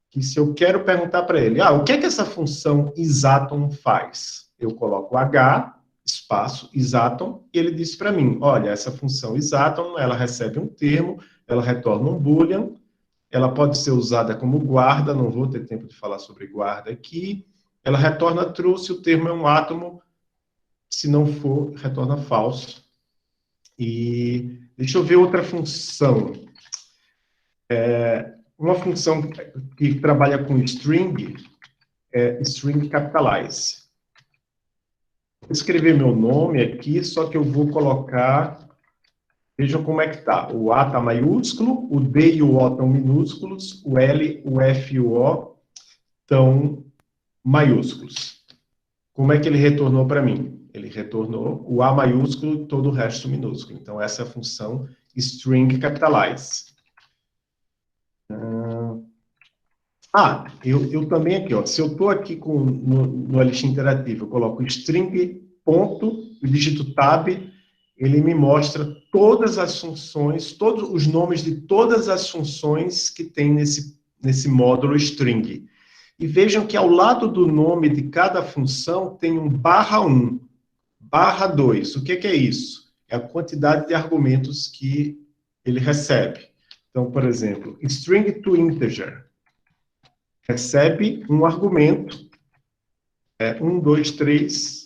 que se eu quero perguntar para ele, o que é que essa função isAtom faz? Eu coloco H, espaço, isAtom, e ele diz para mim, olha, essa função isAtom, ela recebe um termo, ela retorna um boolean, ela pode ser usada como guarda, não vou ter tempo de falar sobre guarda aqui, ela retorna true se o termo é um átomo, se não for, retorna falso. E deixa eu ver outra função. Uma função que trabalha com string é string capitalize. Vou escrever meu nome aqui, só que eu vou colocar... Vejam como é que está. O A está maiúsculo, o D e o O estão minúsculos, o L, o F e o O estão maiúsculos. Como é que ele retornou para mim? Ele retornou o A maiúsculo, todo o resto minúsculo. Então, essa é a função string capitalize. Eu também aqui, se eu estou aqui no Elixir Interativo, eu coloco string, ponto, e digito tab, ele me mostra todas as funções, todos os nomes de todas as funções que tem nesse módulo string. E vejam que ao lado do nome de cada função tem um /1, /2. O que é isso? É a quantidade de argumentos que ele recebe. Então, por exemplo, string to integer. Recebe um argumento, 1, 2, 3,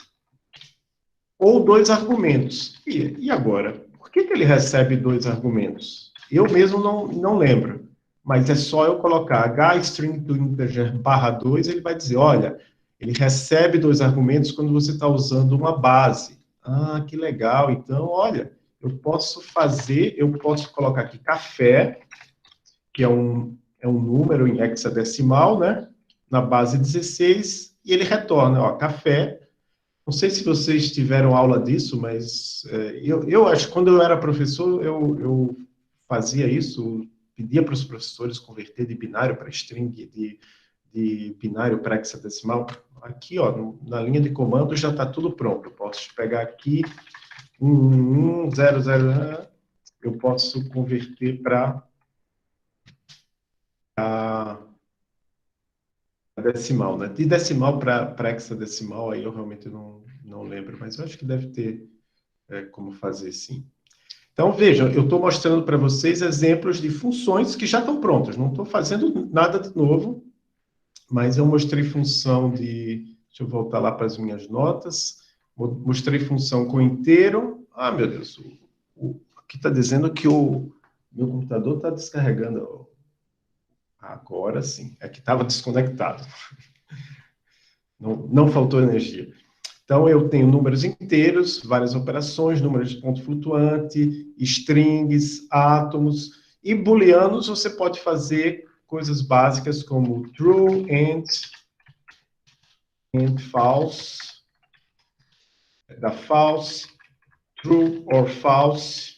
ou 2 argumentos. E agora? Por que ele recebe 2 argumentos? Eu mesmo não lembro, mas é só eu colocar h-string to integer /2, ele vai dizer, olha, ele recebe 2 argumentos quando você está usando uma base. Que legal. Então, olha, eu posso colocar aqui café, que é um número em hexadecimal, né? Na base 16, e ele retorna, café. Não sei se vocês tiveram aula disso, mas eu acho que quando eu era professor, eu fazia isso, pedia para os professores converter de binário para string, de binário para hexadecimal. Aqui, na linha de comando já está tudo pronto. Eu posso pegar aqui 1100, eu posso converter para a decimal, né? De decimal para hexadecimal, aí eu realmente não lembro, mas eu acho que deve ter como fazer sim. Então, vejam, eu estou mostrando para vocês exemplos de funções que já estão prontas. Não estou fazendo nada de novo, mas eu mostrei função de... Deixa eu voltar lá para as minhas notas. Mostrei função com inteiro. Meu Deus, aqui está dizendo que o meu computador está descarregando. Agora sim, é que estava desconectado. Não faltou energia. Então, eu tenho números inteiros, várias operações, números de ponto flutuante, strings, átomos, e booleanos você pode fazer coisas básicas como true and false, da false, true or false,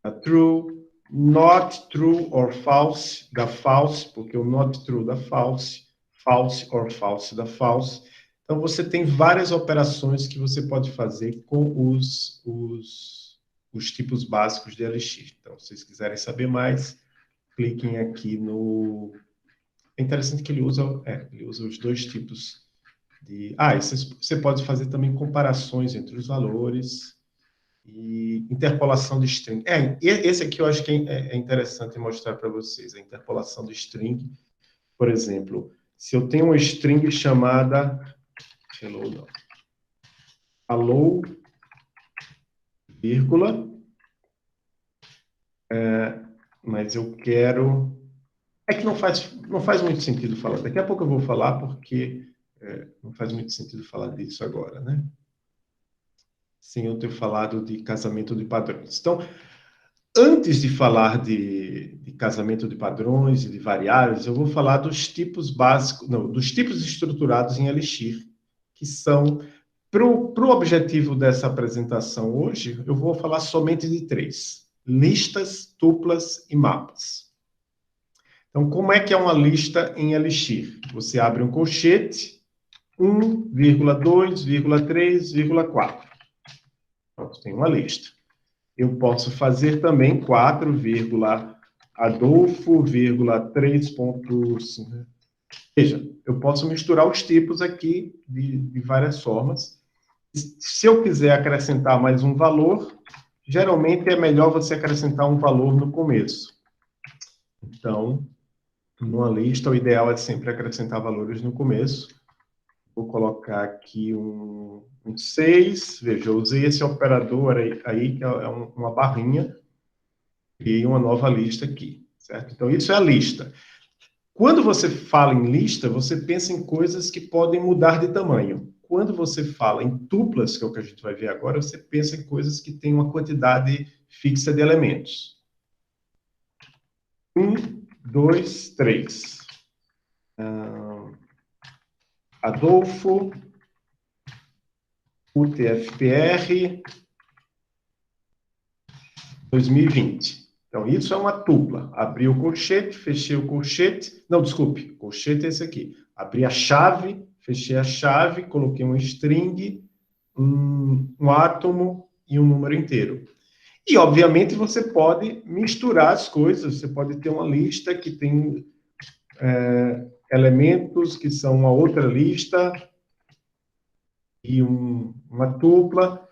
da true, not true or false, da false, porque o not true da false, false or false da false. Então, você tem várias operações que você pode fazer com os tipos básicos de Elixir. Então, se vocês quiserem saber mais, cliquem aqui no... É interessante que ele usa os dois tipos de... você pode fazer também comparações entre os valores e interpolação de string. Esse aqui eu acho que é interessante mostrar para vocês, a interpolação de string. Por exemplo, se eu tenho uma string chamada... Hello vírgula, mas eu quero... É que não faz muito sentido falar. Daqui a pouco eu vou falar, porque não faz muito sentido falar disso agora, né? Sem eu ter falado de casamento de padrões. Então, antes de falar de casamento de padrões e de variáveis, eu vou falar dos tipos básicos, não, dos tipos estruturados em Elixir, que são, para o objetivo dessa apresentação hoje, eu vou falar somente de 3: listas, tuplas e mapas. Então, como é que é uma lista em Elixir? Você abre um colchete, 1,2,3,4. Pronto, tem uma lista. Eu posso fazer também 4, Adolfo, 3,5. Veja, eu posso misturar os tipos aqui de várias formas. Se eu quiser acrescentar mais um valor, geralmente é melhor você acrescentar um valor no começo. Então, numa lista, o ideal é sempre acrescentar valores no começo. Vou colocar aqui um 6. Veja, eu usei esse operador aí que é uma barrinha, e uma nova lista aqui, certo? Então, isso é a lista. Quando você fala em lista, você pensa em coisas que podem mudar de tamanho. Quando você fala em tuplas, que é o que a gente vai ver agora, você pensa em coisas que têm uma quantidade fixa de elementos. 1, 2, 3. Adolfo, UTFPR, 2020. Então, isso é uma tupla. Abri o colchete, fechei o colchete. Não, desculpe, o colchete é esse aqui. Abri a chave, fechei a chave, coloquei um string, um átomo e um número inteiro. E, obviamente, você pode misturar as coisas. Você pode ter uma lista que tem elementos que são uma outra lista e uma tupla.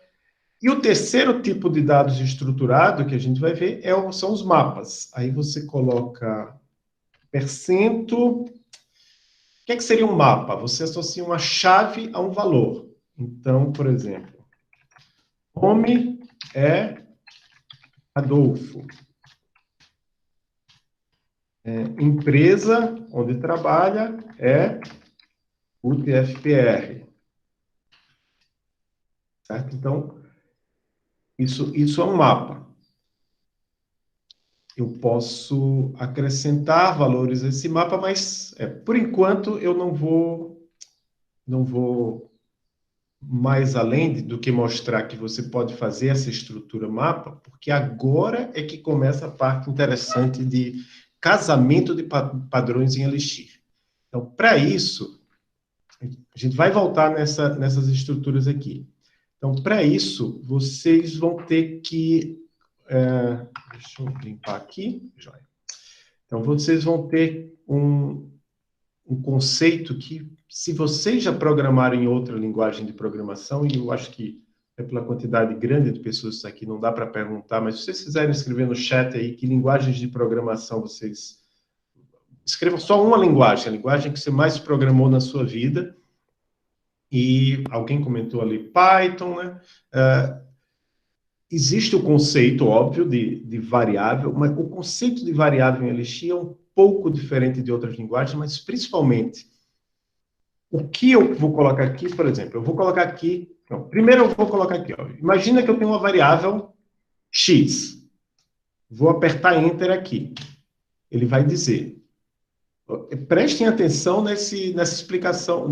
E o terceiro tipo de dados estruturado que a gente vai ver são os mapas. Aí você coloca percento. O que que seria um mapa? Você associa uma chave a um valor. Então, por exemplo, nome é Adolfo. Empresa onde trabalha é UTFPR. Certo? Então, isso é um mapa. Eu posso acrescentar valores a esse mapa, mas, por enquanto, eu não vou mais além do que mostrar que você pode fazer essa estrutura mapa, porque agora é que começa a parte interessante de casamento de padrões em Elixir. Então, para isso, a gente vai voltar nessas estruturas aqui. Então, para isso, vocês vão ter que... deixa eu limpar aqui. Joia. Então, vocês vão ter um conceito que, se vocês já programaram em outra linguagem de programação, e eu acho que pela quantidade grande de pessoas aqui, não dá para perguntar, mas se vocês quiserem escrever no chat aí que linguagens de programação vocês... Escrevam só uma linguagem, a linguagem que você mais programou na sua vida. E alguém comentou ali Python, né? Existe o conceito, óbvio, de variável, mas o conceito de variável em Elixir é um pouco diferente de outras linguagens, mas principalmente, o que eu vou colocar aqui, por exemplo, eu vou colocar aqui... Não, primeiro eu vou colocar aqui, ó. Imagina que eu tenho uma variável x. Vou apertar Enter aqui. Ele vai dizer... Prestem atenção nessa explicação,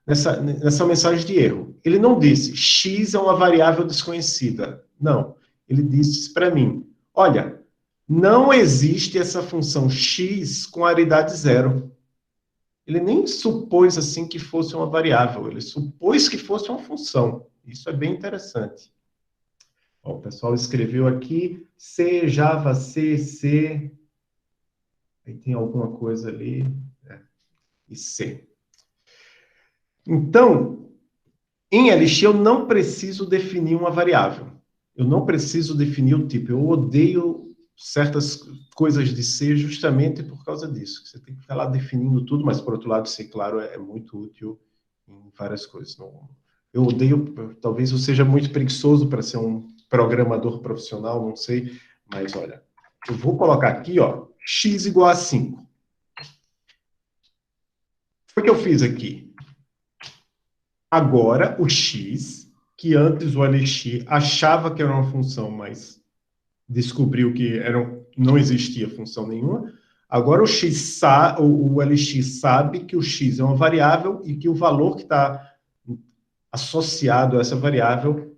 nessa mensagem de erro. Ele não disse, x é uma variável desconhecida. Não. Ele disse para mim, olha, não existe essa função x com aridade zero. Ele nem supôs assim que fosse uma variável, ele supôs que fosse uma função. Isso é bem interessante. Ó, o pessoal escreveu aqui C, Java, C. Aí tem alguma coisa ali, e C. Então, em Elixir eu não preciso definir uma variável. Eu não preciso definir o tipo. Eu odeio certas coisas de C justamente por causa disso. Você tem que ficar lá definindo tudo, mas, por outro lado, C, claro, é muito útil em várias coisas. Eu odeio, talvez eu seja muito preguiçoso para ser um programador profissional, não sei, mas olha, eu vou colocar aqui, ó, x igual a 5. O que eu fiz aqui? Agora, o x, que antes o Elixir achava que era uma função, mas descobriu que não existia função nenhuma, agora o Elixir sabe que o x é uma variável e que o valor que está associado a essa variável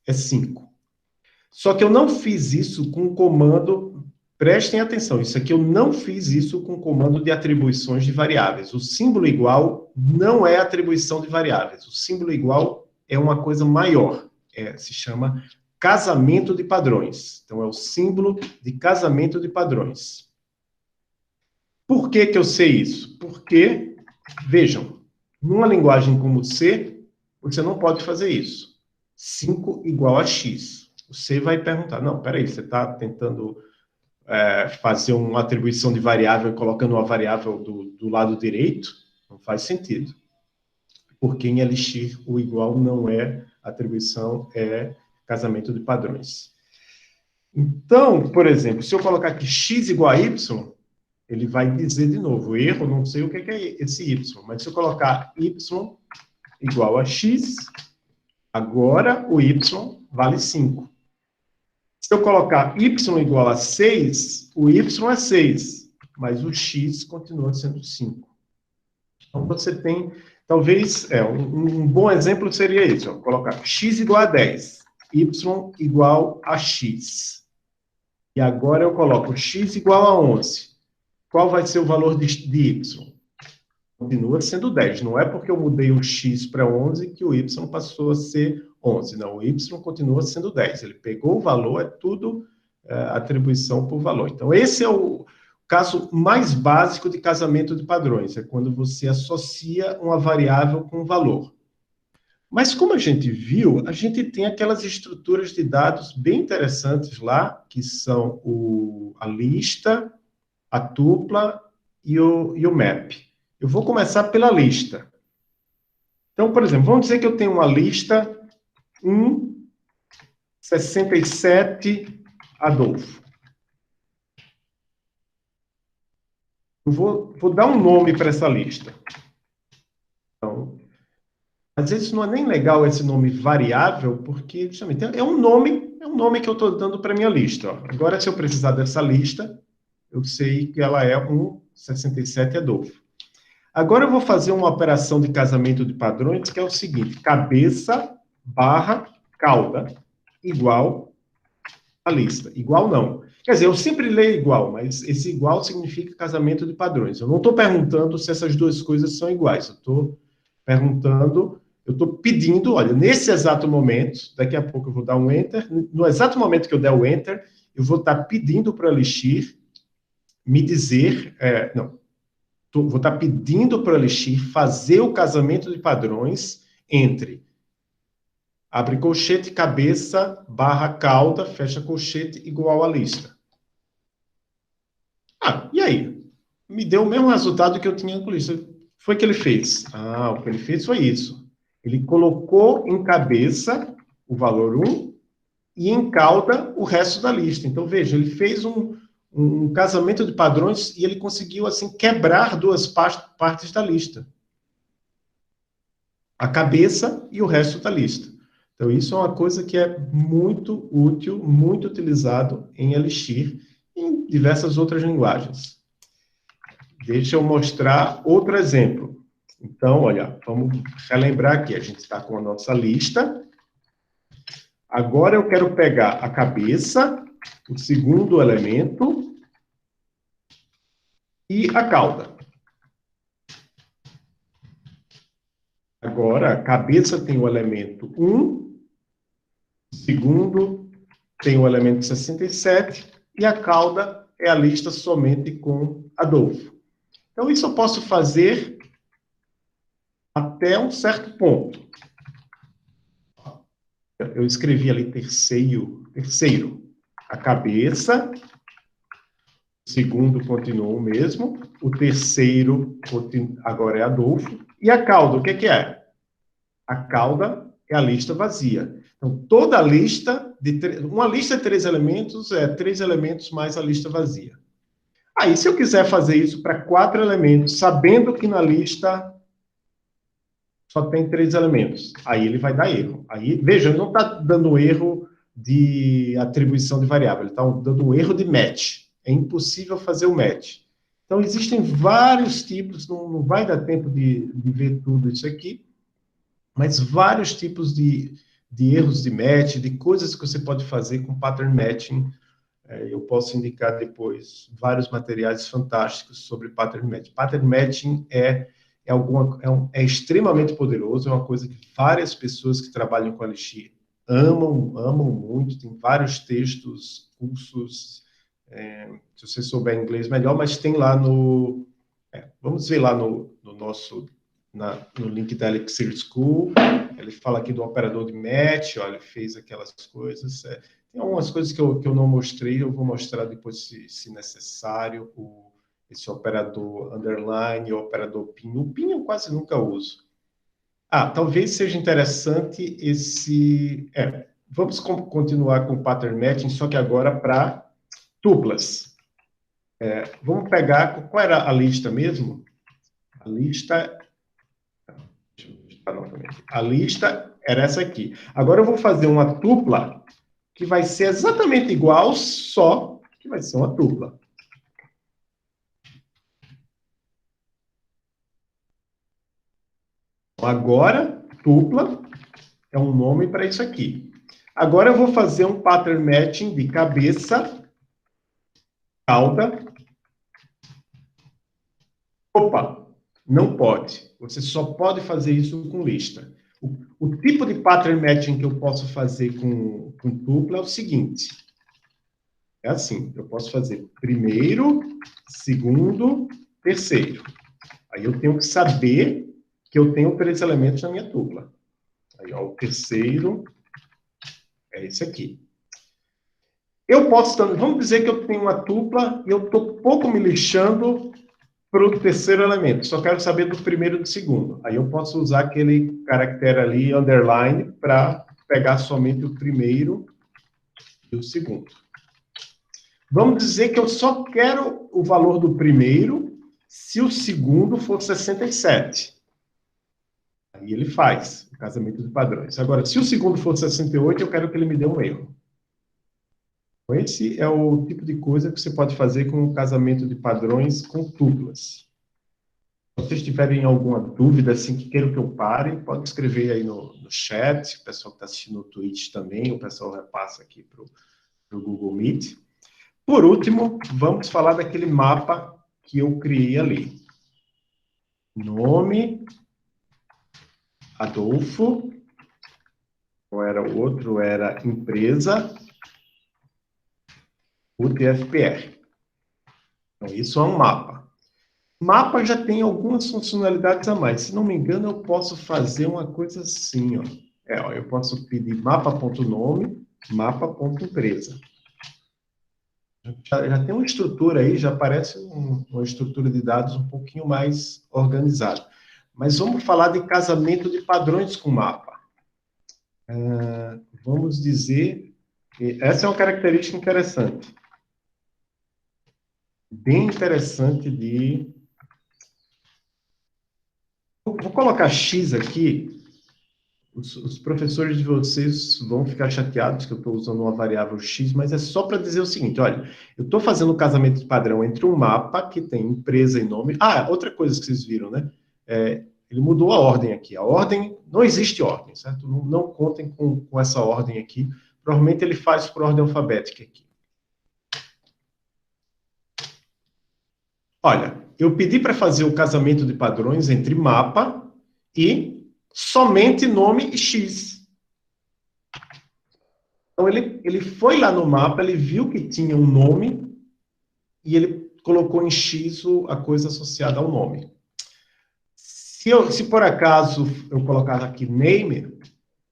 é 5. Só que eu não fiz isso com o comando, prestem atenção, isso aqui eu não fiz isso com o comando de atribuições de variáveis. O símbolo igual não é atribuição de variáveis. O símbolo igual é uma coisa maior, se chama casamento de padrões. Então, é o símbolo de casamento de padrões. Por que que eu sei isso? Porque, vejam, numa linguagem como C, você não pode fazer isso. 5 igual a x. Você vai perguntar, não, peraí, você está tentando fazer uma atribuição de variável colocando uma variável do lado direito? Não faz sentido. Porque em Elixir o igual não é atribuição, é casamento de padrões. Então, por exemplo, se eu colocar aqui x igual a y, ele vai dizer de novo, erro, não sei o que é esse y, mas se eu colocar y igual a x, agora o y vale 5. Se eu colocar y igual a 6, o y é 6, mas o x continua sendo 5. Então, você tem, talvez, um bom exemplo seria isso, ó, colocar x igual a 10, y igual a x. E agora eu coloco x igual a 11. Qual vai ser o valor de y? Continua sendo 10. Não é porque eu mudei o x para 11 que o y passou a ser 11. Não, o y continua sendo 10. Ele pegou o valor, é tudo atribuição por valor. Então, esse é o caso mais básico de casamento de padrões. É quando você associa uma variável com um valor. Mas, como a gente viu, a gente tem aquelas estruturas de dados bem interessantes lá, que são a lista, a tupla e o map. Eu vou começar pela lista. Então, por exemplo, vamos dizer que eu tenho uma lista 67 Adolfo. Eu vou dar um nome para essa lista. Então, às vezes não é nem legal esse nome variável, porque justamente é um nome que eu estou dando para a minha lista. Ó. Agora, se eu precisar dessa lista, eu sei que ela é 67 Adolfo. Agora eu vou fazer uma operação de casamento de padrões, que é o seguinte, cabeça barra cauda igual a lista. Igual não. Quer dizer, eu sempre leio igual, mas esse igual significa casamento de padrões. Eu não estou perguntando se essas duas coisas são iguais. Eu estou perguntando, eu estou pedindo, olha, nesse exato momento, daqui a pouco eu vou dar um Enter, no exato momento que eu der o Enter, eu vou estar pedindo para o Elixir me dizer, vou estar pedindo para o Elixir fazer o casamento de padrões entre abre colchete, cabeça, barra cauda, fecha colchete, igual a lista. E aí? Me deu o mesmo resultado que eu tinha com lista. Foi o que ele fez. O que ele fez foi isso. Ele colocou em cabeça o valor 1 e em cauda o resto da lista. Então, veja, ele fez um casamento de padrões e ele conseguiu, assim, quebrar duas partes da lista. A cabeça e o resto da lista. Então, isso é uma coisa que é muito útil, muito utilizado em Elixir e em diversas outras linguagens. Deixa eu mostrar outro exemplo. Então, olha, vamos relembrar aqui. A gente está com a nossa lista. Agora eu quero pegar a cabeça, o segundo elemento, e a cauda. Agora, a cabeça tem o elemento 1, o segundo tem o elemento 67, e a cauda é a lista somente com Adolfo. Então, isso eu posso fazer até um certo ponto. Eu escrevi ali terceiro. A cabeça, o segundo continuou o mesmo, o terceiro agora é Adolfo, e a cauda, o que é? A cauda é a lista vazia. Então, toda a lista, uma lista de 3 elementos é 3 elementos mais a lista vazia. Aí, se eu quiser fazer isso para 4 elementos, sabendo que na lista só tem 3 elementos, aí ele vai dar erro. Aí, veja, ele não está dando erro de atribuição de variável, ele está dando um erro de match. É impossível fazer o match. Então, existem vários tipos, não vai dar tempo de ver tudo isso aqui, mas vários tipos de erros de match, de coisas que você pode fazer com pattern matching. Eu posso indicar depois vários materiais fantásticos sobre pattern matching. Pattern matching é extremamente poderoso, é uma coisa que várias pessoas que trabalham com Elixir amam muito, tem vários textos, cursos, se você souber inglês melhor, mas tem lá no... vamos ver lá no link da Elixir School, ele fala aqui do operador de match, olha, ele fez aquelas coisas. Tem algumas coisas que eu não mostrei, eu vou mostrar depois, se necessário, esse operador underline, o operador pin. O pin eu quase nunca uso. Talvez seja interessante esse... vamos continuar com o pattern matching, só que agora para tuplas. Vamos pegar... Qual era a lista mesmo? A lista... A lista era essa aqui. Agora eu vou fazer uma tupla que vai ser exatamente igual, só que vai ser uma tupla. Agora, tupla é um nome para isso aqui. Agora eu vou fazer um pattern matching de cabeça, cauda. Opa, não pode. Você só pode fazer isso com lista. O tipo de pattern matching que eu posso fazer com tupla é o seguinte. É assim, eu posso fazer primeiro, segundo, terceiro. Aí eu tenho que saber que eu tenho 3 elementos na minha tupla. Aí, ó, o terceiro é esse aqui. Eu posso, vamos dizer que eu tenho uma tupla e eu estou pouco me lixando para o terceiro elemento. Só quero saber do primeiro e do segundo. Aí eu posso usar aquele caractere ali, underline, para pegar somente o primeiro e o segundo. Vamos dizer que eu só quero o valor do primeiro se o segundo for 67. Aí ele faz o casamento de padrões. Agora, se o segundo for 68, eu quero que ele me dê um erro. Então, esse é o tipo de coisa que você pode fazer com o casamento de padrões com tuplas. Se vocês tiverem alguma dúvida, assim, que queiram que eu pare, pode escrever aí no chat. O pessoal que está assistindo no Twitch também, o pessoal repassa aqui para o Google Meet. Por último, vamos falar daquele mapa que eu criei ali. Nome, Adolfo, qual era o outro? Era empresa, UTFPR. Então, isso é um mapa. Mapa já tem algumas funcionalidades a mais. Se não me engano, eu posso fazer uma coisa assim, ó. Eu posso pedir mapa.nome, mapa.empresa. Já tem uma estrutura aí, já parece uma estrutura de dados um pouquinho mais organizada. Mas vamos falar de casamento de padrões com mapa. Vamos dizer que essa é uma característica interessante. Bem interessante de... Vou colocar X aqui. Os professores de vocês vão ficar chateados que eu estou usando uma variável X, mas é só para dizer o seguinte, olha, eu estou fazendo um casamento de padrão entre um mapa que tem empresa e nome... outra coisa que vocês viram, né? Ele mudou a ordem aqui. A ordem, não existe ordem, certo? Não contem com essa ordem aqui. Provavelmente ele faz por ordem alfabética aqui. Olha, eu pedi para fazer o casamento de padrões entre mapa e somente nome e X. Então, ele foi lá no mapa, ele viu que tinha um nome e ele colocou em X a coisa associada ao nome. Se por acaso eu colocar aqui name,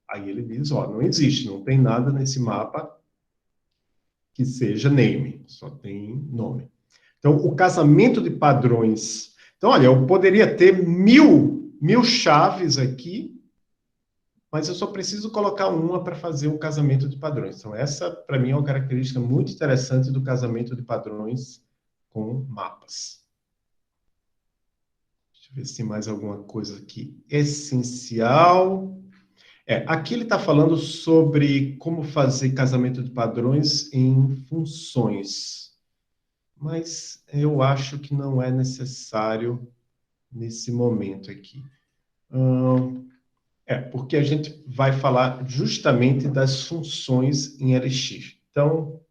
aí ele diz, ó, não existe, não tem nada nesse mapa que seja name, só tem nome. Então, o casamento de padrões... Então, olha, eu poderia ter mil chaves aqui mas eu só preciso colocar uma para fazer o casamento de padrões. Então, essa, para mim, é uma característica muito interessante do casamento de padrões com mapas. Deixa eu ver se tem mais alguma coisa aqui essencial. Aqui ele está falando sobre como fazer casamento de padrões em funções, mas eu acho que não é necessário nesse momento aqui. Porque a gente vai falar justamente das funções em Elixir. Então,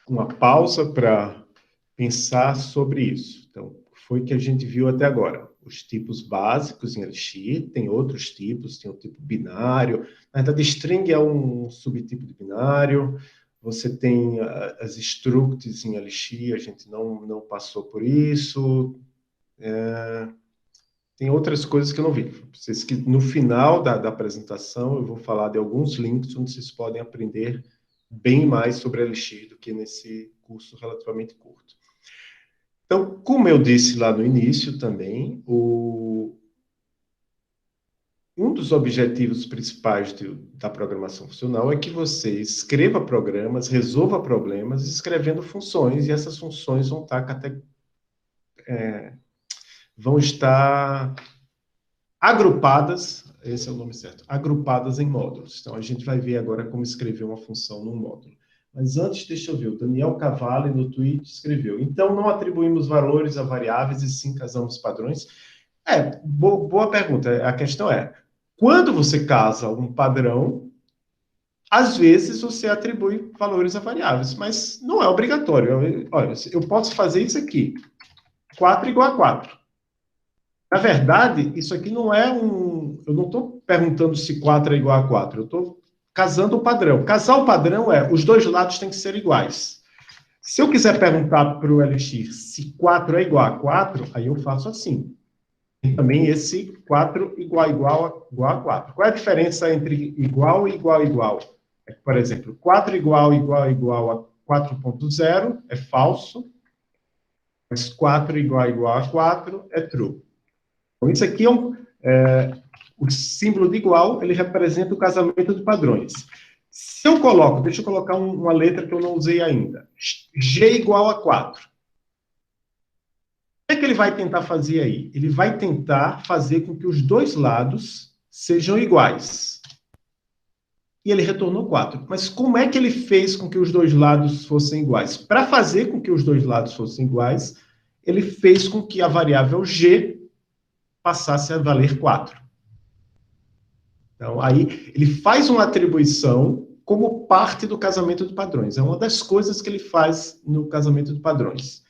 uma pausa para pensar sobre isso. Então, foi o que a gente viu até agora. Os tipos básicos em Elixir, tem outros tipos, tem o tipo binário. Na verdade, string é um subtipo de binário. Você tem as structs em Elixir, a gente não passou por isso. Tem outras coisas que eu não vi. Vocês que no final da apresentação eu vou falar de alguns links onde vocês podem aprender bem mais sobre Elixir do que nesse curso relativamente curto. Então, como eu disse lá no início também, um dos objetivos principais da programação funcional é que você escreva programas, resolva problemas, escrevendo funções, e essas funções vão estar agrupadas, esse é o nome certo, agrupadas em módulos. Então, a gente vai ver agora como escrever uma função num módulo. Mas antes, deixa eu ver, o Daniel Cavalli no tweet escreveu: então, não atribuímos valores a variáveis e sim casamos padrões? Boa pergunta. A questão é, quando você casa um padrão, às vezes você atribui valores a variáveis, mas não é obrigatório. Olha, eu posso fazer isso aqui, 4 igual a 4. Na verdade, isso aqui não é eu não estou perguntando se 4 é igual a 4, eu estou casando o padrão. Casar o padrão os dois lados têm que ser iguais. Se eu quiser perguntar para o Elixir se 4 é igual a 4, aí eu faço assim. E também esse 4 igual a 4. Qual é a diferença entre igual e igual a igual? Por exemplo, 4 igual a 4.0 é falso, mas 4 igual a 4 é true. Então, isso aqui o símbolo de igual, ele representa o casamento de padrões. Se eu coloco, deixa eu colocar uma letra que eu não usei ainda, G igual a 4. O que é que ele vai tentar fazer aí? Ele vai tentar fazer com que os dois lados sejam iguais. E ele retornou 4. Mas como é que ele fez com que os dois lados fossem iguais? Para fazer com que os dois lados fossem iguais, ele fez com que a variável G passasse a valer 4. Então, aí, ele faz uma atribuição como parte do casamento de padrões. É uma das coisas que ele faz no casamento de padrões.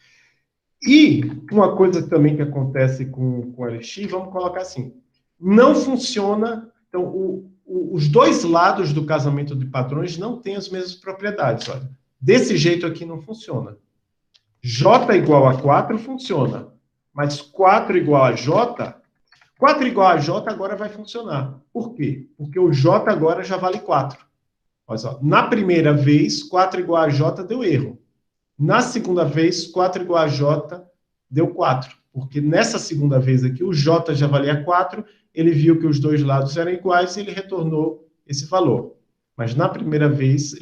E uma coisa também que acontece com o Elixir, vamos colocar assim, não funciona... Então, os dois lados do casamento de padrões não têm as mesmas propriedades. Olha. Desse jeito aqui não funciona. J igual a 4 funciona, mas 4 igual a J... 4 igual a J agora vai funcionar. Por quê? Porque o J agora já vale 4. Olha só, na primeira vez, 4 igual a J deu erro. Na segunda vez, 4 igual a J deu 4. Porque nessa segunda vez aqui, o J já valia 4, ele viu que os dois lados eram iguais e ele retornou esse valor. Mas na primeira vez,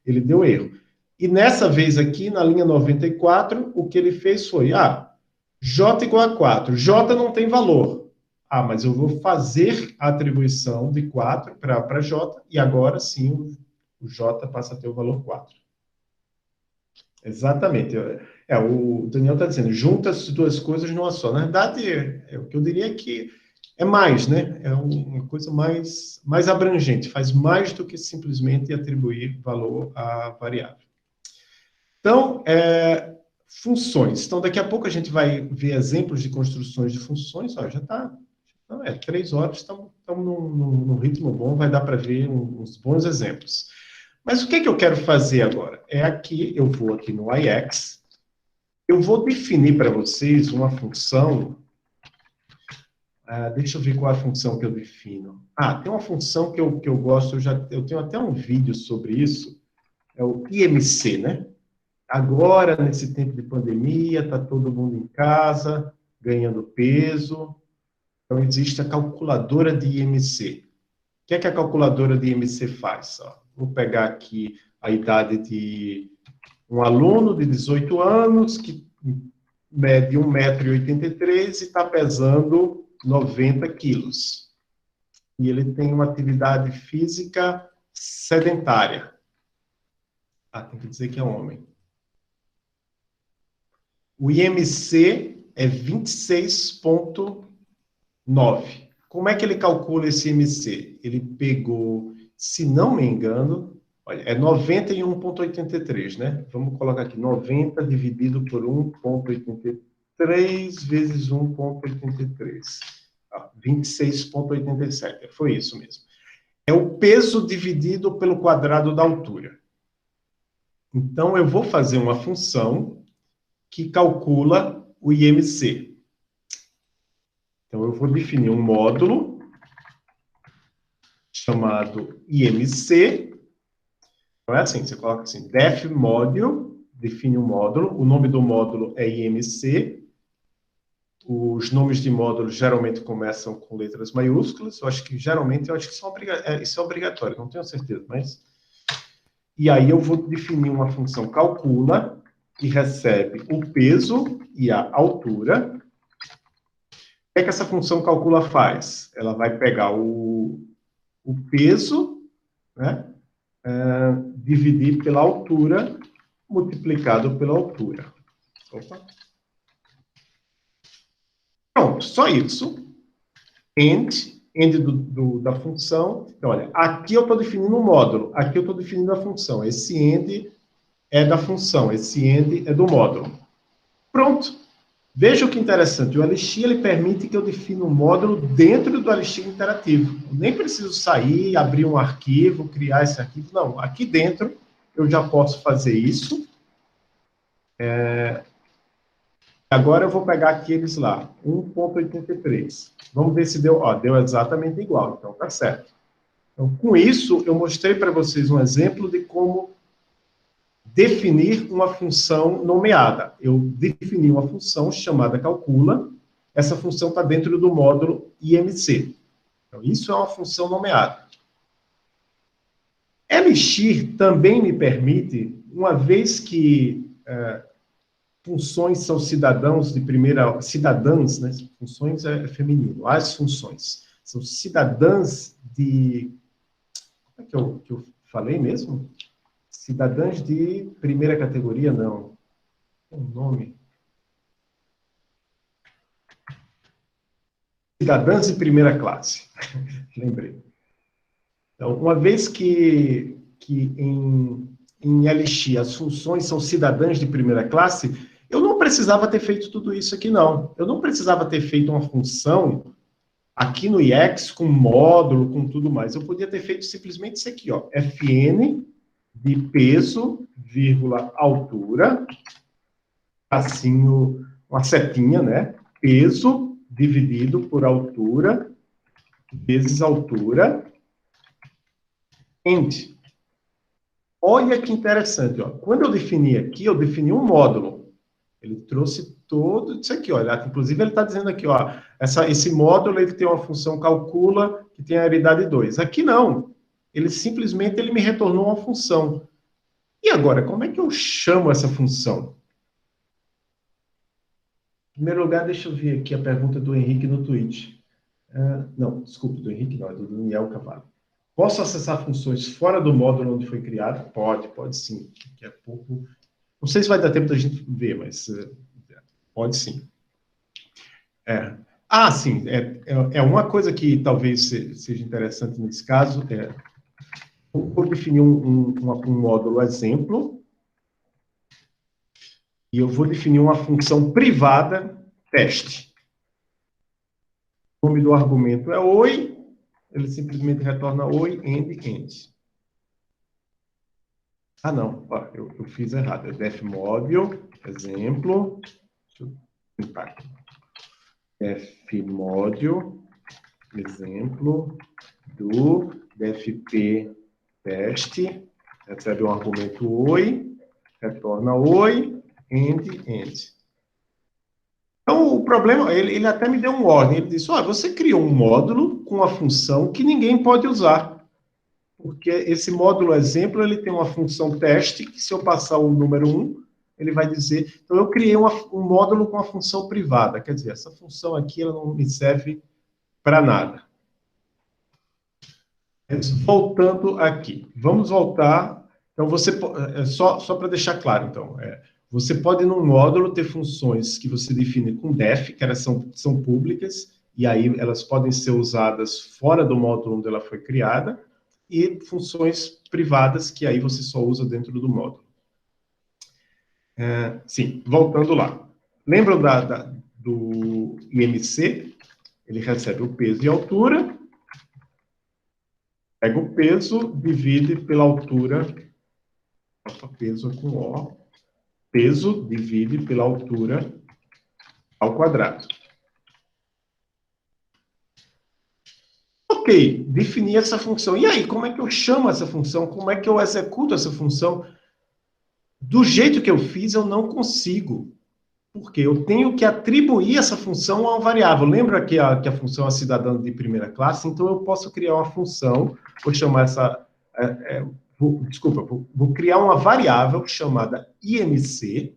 ele deu erro. E nessa vez aqui, na linha 94, o que ele fez foi, J igual a 4. J não tem valor. Mas eu vou fazer a atribuição de 4 para J, e agora sim o J passa a ter o valor 4. Exatamente. O Daniel está dizendo, junta as duas coisas numa só. Na verdade, o que eu diria é que é mais, né? É uma coisa mais abrangente, faz mais do que simplesmente atribuir valor à variável. Então, funções. Então, daqui a pouco a gente vai ver exemplos de construções de funções. Já está... 3 horas, estamos num ritmo bom, vai dar para ver uns bons exemplos. Mas o que eu quero fazer agora? Eu vou aqui no IX, eu vou definir para vocês uma função, deixa eu ver qual é a função que eu defino. Tem uma função que eu gosto, eu tenho até um vídeo sobre isso, é o IMC, né? Agora, nesse tempo de pandemia, está todo mundo em casa, ganhando peso. Então, existe a calculadora de IMC. que é que a calculadora de IMC faz? Ó, vou pegar aqui a idade de um aluno de 18 anos, que mede 1,83 m e está pesando 90 quilos. E ele tem uma atividade física sedentária. Ah, tem que dizer que é homem. O IMC é 26,9. Como é que ele calcula esse IMC? Ele pegou, se não me engano, olha, é 91,83, né? Vamos colocar aqui, 90 dividido por 1,83 vezes 1,83. 26,87. Foi isso mesmo. É o peso dividido pelo quadrado da altura. Então, eu vou fazer uma função que calcula o IMC. Então, eu vou definir um módulo chamado IMC. Então, é assim, você coloca assim, def módulo, define um módulo, o nome do módulo é IMC, os nomes de módulos geralmente começam com letras maiúsculas, eu acho que isso é obrigatório, não tenho certeza, mas... E aí eu vou definir uma função calcula, que recebe o peso e a altura. O que é que essa função calcula faz? Ela vai pegar o peso, né, dividir pela altura, multiplicado pela altura. Opa. Pronto, só isso. End da função. Então, olha, aqui eu estou definindo um módulo, aqui eu estou definindo a função. Esse end é da função, esse end é do módulo. Pronto. Veja que interessante, o Elixir ele permite que eu defina um módulo dentro do Elixir interativo. Eu nem preciso sair, abrir um arquivo, criar esse arquivo. Não, aqui dentro eu já posso fazer isso. Agora eu vou pegar aqueles lá, 1,83. Vamos ver se deu, ó, deu exatamente igual, então tá certo. Então, com isso, eu mostrei para vocês um exemplo de como definir uma função nomeada. Eu defini uma função chamada calcula, essa função está dentro do módulo IMC. Então, isso é uma função nomeada. Elixir também me permite, uma vez que funções são cidadãs, né? Funções é feminino, as funções são cidadãs de... Como é que eu falei mesmo? Cidadãs de primeira categoria, não. Tem um nome. Cidadãs de primeira classe. Lembrei. Então, uma vez que em Elixir as funções são cidadãs de primeira classe, eu não precisava ter feito tudo isso aqui, não. Eu não precisava ter feito uma função aqui no IEX com módulo, com tudo mais. Eu podia ter feito simplesmente isso aqui, ó. Fn de peso, vírgula, altura, assim, uma setinha, né? Peso dividido por altura, vezes altura, end. Olha que interessante, ó. Quando eu defini aqui, eu defini um módulo. Ele trouxe todo isso aqui, olha. Inclusive, ele está dizendo aqui, ó, esse módulo ele tem uma função calcula que tem a aridade 2. Aqui não. Ele simplesmente me retornou uma função. E agora, como é que eu chamo essa função? Em primeiro lugar, deixa eu ver aqui a pergunta do Henrique no Twitch. Não, desculpe, do Henrique não, é do Daniel Cavallo. Posso acessar funções fora do módulo onde foi criado? Pode sim. Daqui a pouco... Não sei se vai dar tempo da gente ver, mas pode sim. Sim. É uma coisa que talvez seja interessante nesse caso. Vou definir um módulo exemplo. E eu vou definir uma função privada teste. O nome do argumento é oi. Ele simplesmente retorna oi, end. Ah, não. Eu fiz errado. É def módulo, exemplo. Deixa eu tentar. Def módulo, exemplo, do dfp teste. Recebe um argumento oi, retorna oi, end. Então, problema, ele até me deu uma ordem, ele disse, você criou um módulo com uma função que ninguém pode usar, porque esse módulo exemplo, ele tem uma função teste, que se eu passar o número 1, ele vai dizer, então eu criei um módulo com uma função privada, quer dizer, essa função aqui, ela não me serve para nada. Voltando aqui, vamos voltar, então só para deixar claro, então, você pode, num módulo, ter funções que você define com def, que elas são públicas, e aí elas podem ser usadas fora do módulo onde ela foi criada, e funções privadas, que aí você só usa dentro do módulo. Sim, voltando lá. Lembram do IMC? Ele recebe o peso e a altura, pega o peso, divide pela altura, peso com O, peso divide pela altura ao quadrado. Ok, defini essa função. E aí, como é que eu chamo essa função? Como é que eu executo essa função? Do jeito que eu fiz, eu não consigo. Porque eu tenho que atribuir essa função a uma variável. Lembra que a função é cidadã de primeira classe? Então, eu posso criar uma função, vou chamar essa... vou criar uma variável chamada IMC.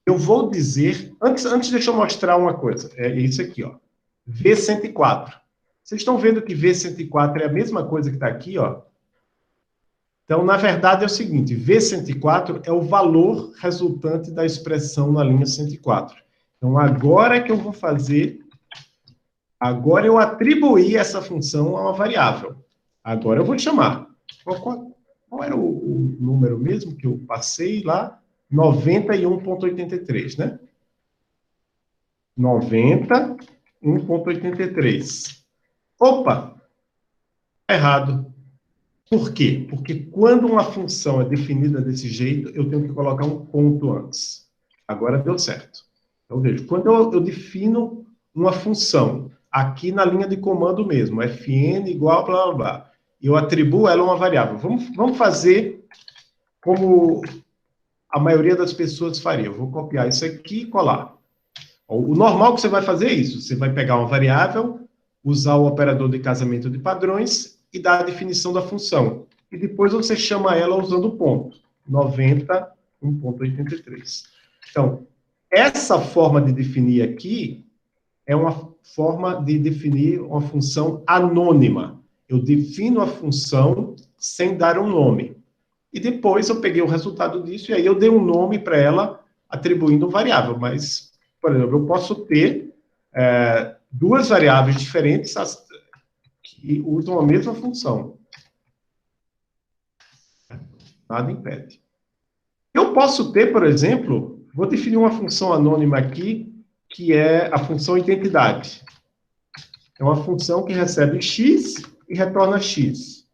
Eu vou dizer... Antes deixa eu mostrar uma coisa. É isso aqui, ó. V104. Vocês estão vendo que V104 é a mesma coisa que está aqui, ó? Então, na verdade, é o seguinte, V104 é o valor resultante da expressão na linha 104. Então, agora é que eu vou fazer... Agora eu atribuí essa função a uma variável. Agora eu vou chamar. Qual era o número mesmo que eu passei lá? 91.83, né? 91.83. Opa! Errado. Por quê? Porque quando uma função é definida desse jeito, eu tenho que colocar um ponto antes. Agora deu certo. Então, veja, quando eu defino uma função, aqui na linha de comando mesmo, fn igual blá, blá, blá, eu atribuo ela a uma variável. Vamos fazer como a maioria das pessoas faria. Eu vou copiar isso aqui e colar. O normal que você vai fazer é isso. Você vai pegar uma variável, usar o operador de casamento de padrões e dar a definição da função. E depois você chama ela usando o ponto. 91.83. Então, essa forma de definir aqui é uma forma de definir uma função anônima. Eu defino a função sem dar um nome. E depois eu peguei o resultado disso e aí eu dei um nome para ela atribuindo uma variável. Mas, por exemplo, eu posso ter duas variáveis diferentes que usam a mesma função. Nada impede. Eu posso ter, por exemplo, vou definir uma função anônima aqui, que é a função identidade. É uma função que recebe x e retorna x.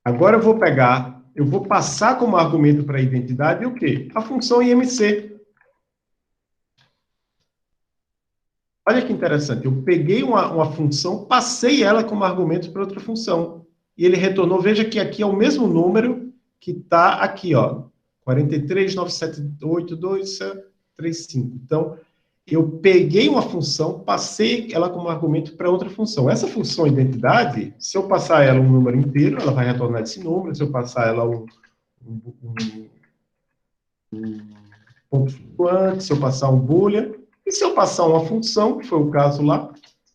Agora eu vou passar como argumento para a identidade o quê? A função IMC. Olha que interessante, eu peguei uma função, passei ela como argumento para outra função. E ele retornou, veja que aqui é o mesmo número que está aqui, ó. 43.978.235. Então, eu peguei uma função, passei ela como argumento para outra função. Essa função identidade, se eu passar ela um número inteiro, ela vai retornar esse número. Se eu passar ela um ponto flutuante, se eu passar um boolean, e se eu passar uma função, que foi o caso lá,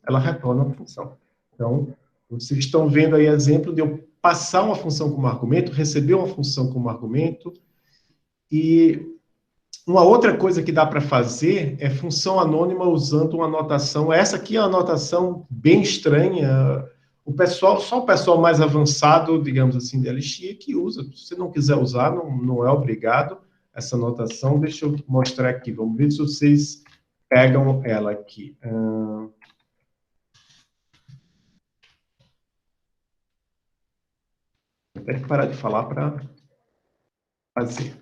ela retorna a função. Então, vocês estão vendo aí exemplo de eu passar uma função como argumento, receber uma função como argumento, e uma outra coisa que dá para fazer é função anônima usando uma notação. Essa aqui é uma notação bem estranha. Só o pessoal mais avançado, digamos assim, de LX que usa. Se você não quiser usar, não é obrigado essa notação. Deixa eu mostrar aqui. Vamos ver se vocês pegam ela aqui. Vou ter que parar de falar para fazer.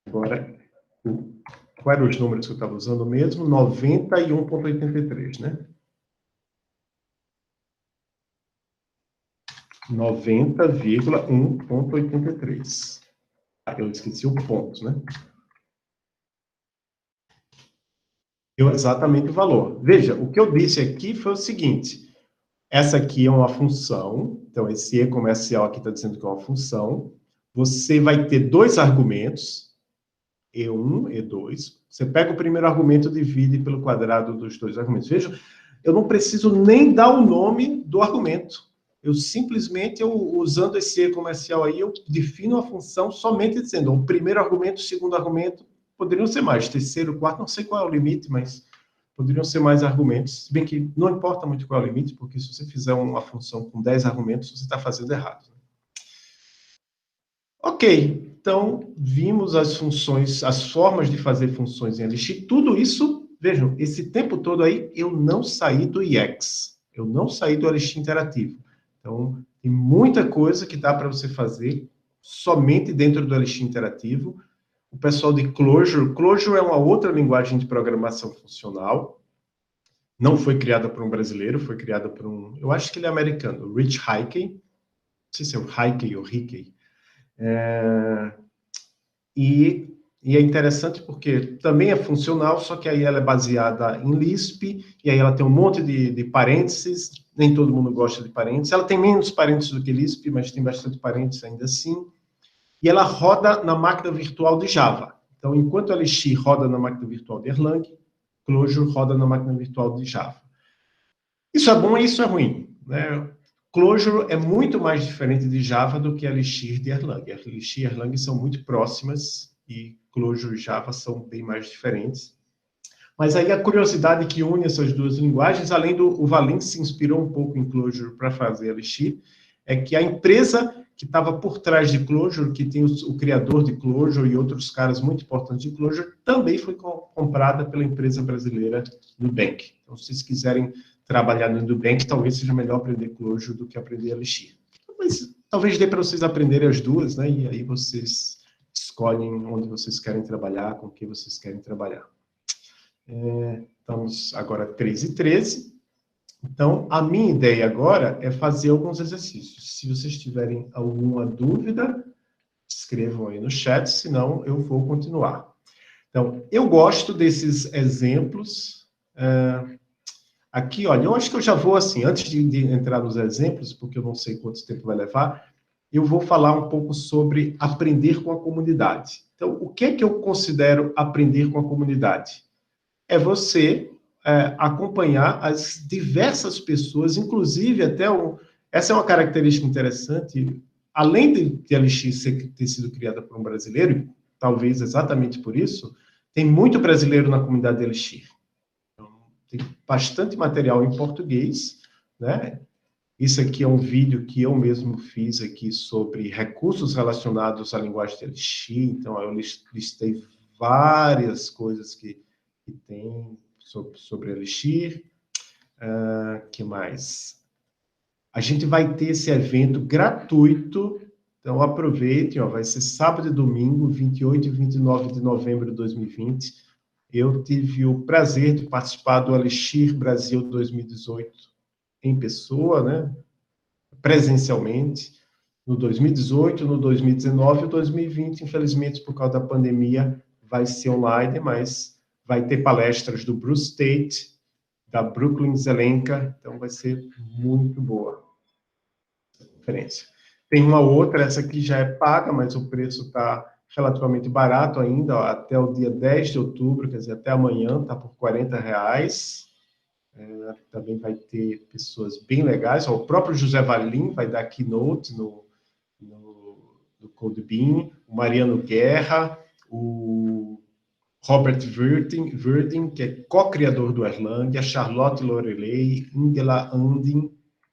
Agora, quais eram os números que eu estava usando mesmo? 91.83, né? 90,1.83. Eu esqueci o ponto, né? Deu exatamente o valor. Veja, o que eu disse aqui foi o seguinte: essa aqui é uma função, então esse E comercial aqui está dizendo que é uma função. Você vai ter dois argumentos, E1, E2. Você pega o primeiro argumento e divide pelo quadrado dos dois argumentos. Veja, eu não preciso nem dar o nome do argumento. Eu simplesmente, usando esse E comercial aí, eu defino a função somente dizendo o primeiro argumento, o segundo argumento, poderiam ser mais, terceiro, quarto, não sei qual é o limite, mas poderiam ser mais argumentos. Se bem que não importa muito qual é o limite, porque se você fizer uma função com 10 argumentos, você está fazendo errado. Ok, então vimos as funções, as formas de fazer funções em LX. Tudo isso, vejam, esse tempo todo aí eu não saí do IEX, eu não saí do LX interativo. Então, tem muita coisa que dá para você fazer somente dentro do LX interativo. O pessoal de Clojure é uma outra linguagem de programação funcional. Não foi criada por um brasileiro, foi criada por um, eu acho que ele é americano, Rich Hickey. Não sei se é o Hickey ou Hickey. E é interessante porque também é funcional, só que aí ela é baseada em Lisp, e aí ela tem um monte de parênteses, nem todo mundo gosta de parênteses. Ela tem menos parênteses do que Lisp, mas tem bastante parênteses ainda assim. E ela roda na máquina virtual de Java. Então, enquanto a LX roda na máquina virtual de Erlang, Clojure roda na máquina virtual de Java. Isso é bom e isso é ruim, né? Clojure é muito mais diferente de Java do que Elixir de Erlang. Elixir e Erlang são muito próximas e Clojure e Java são bem mais diferentes. Mas aí a curiosidade que une essas duas linguagens, além do o Valens se inspirou um pouco em Clojure para fazer Elixir, é que a empresa que estava por trás de Clojure, que tem o criador de Clojure e outros caras muito importantes de Clojure, também foi comprada pela empresa brasileira Nubank. Então, se vocês quiserem trabalhar no Nubank, talvez seja melhor aprender Clojure do que aprender Elixir. Mas talvez dê para vocês aprenderem as duas, né? E aí vocês escolhem onde vocês querem trabalhar, com o que vocês querem trabalhar. Estamos agora 13h13. Então, a minha ideia agora é fazer alguns exercícios. Se vocês tiverem alguma dúvida, escrevam aí no chat, senão eu vou continuar. Então, eu gosto desses exemplos. Aqui, olha, eu acho que eu já vou assim, antes de entrar nos exemplos, porque eu não sei quanto tempo vai levar, eu vou falar um pouco sobre aprender com a comunidade. Então, o que é que eu considero aprender com a comunidade? É você acompanhar as diversas pessoas, inclusive até essa é uma característica interessante, além de a LX ter sido criada por um brasileiro, talvez exatamente por isso, tem muito brasileiro na comunidade de LX. Então, tem bastante material em português, né? Isso aqui é um vídeo que eu mesmo fiz aqui sobre recursos relacionados à linguagem de LX, então eu listei várias coisas que tem sobre Elixir. Que mais? A gente vai ter esse evento gratuito, então aproveitem, ó, vai ser sábado e domingo, 28 e 29 de novembro de 2020. Eu tive o prazer de participar do Elixir Brasil 2018 em pessoa, né? Presencialmente, no 2018, no 2019 e 2020, infelizmente, por causa da pandemia, vai ser online, mas vai ter palestras do Bruce Tate, da Brooklyn Zelenka, então vai ser muito boa a conferência. Tem uma outra, essa aqui já é paga, mas o preço está relativamente barato ainda, ó, até o dia 10 de outubro, quer dizer, até amanhã, está por R$40. Também vai ter pessoas bem legais, ó, o próprio José Valim vai dar keynote no CodeBeam, o Mariano Guerra, o Robert Verdin, que é co-criador do Erlang, a Charlotte Lorelei, Ingela Andin.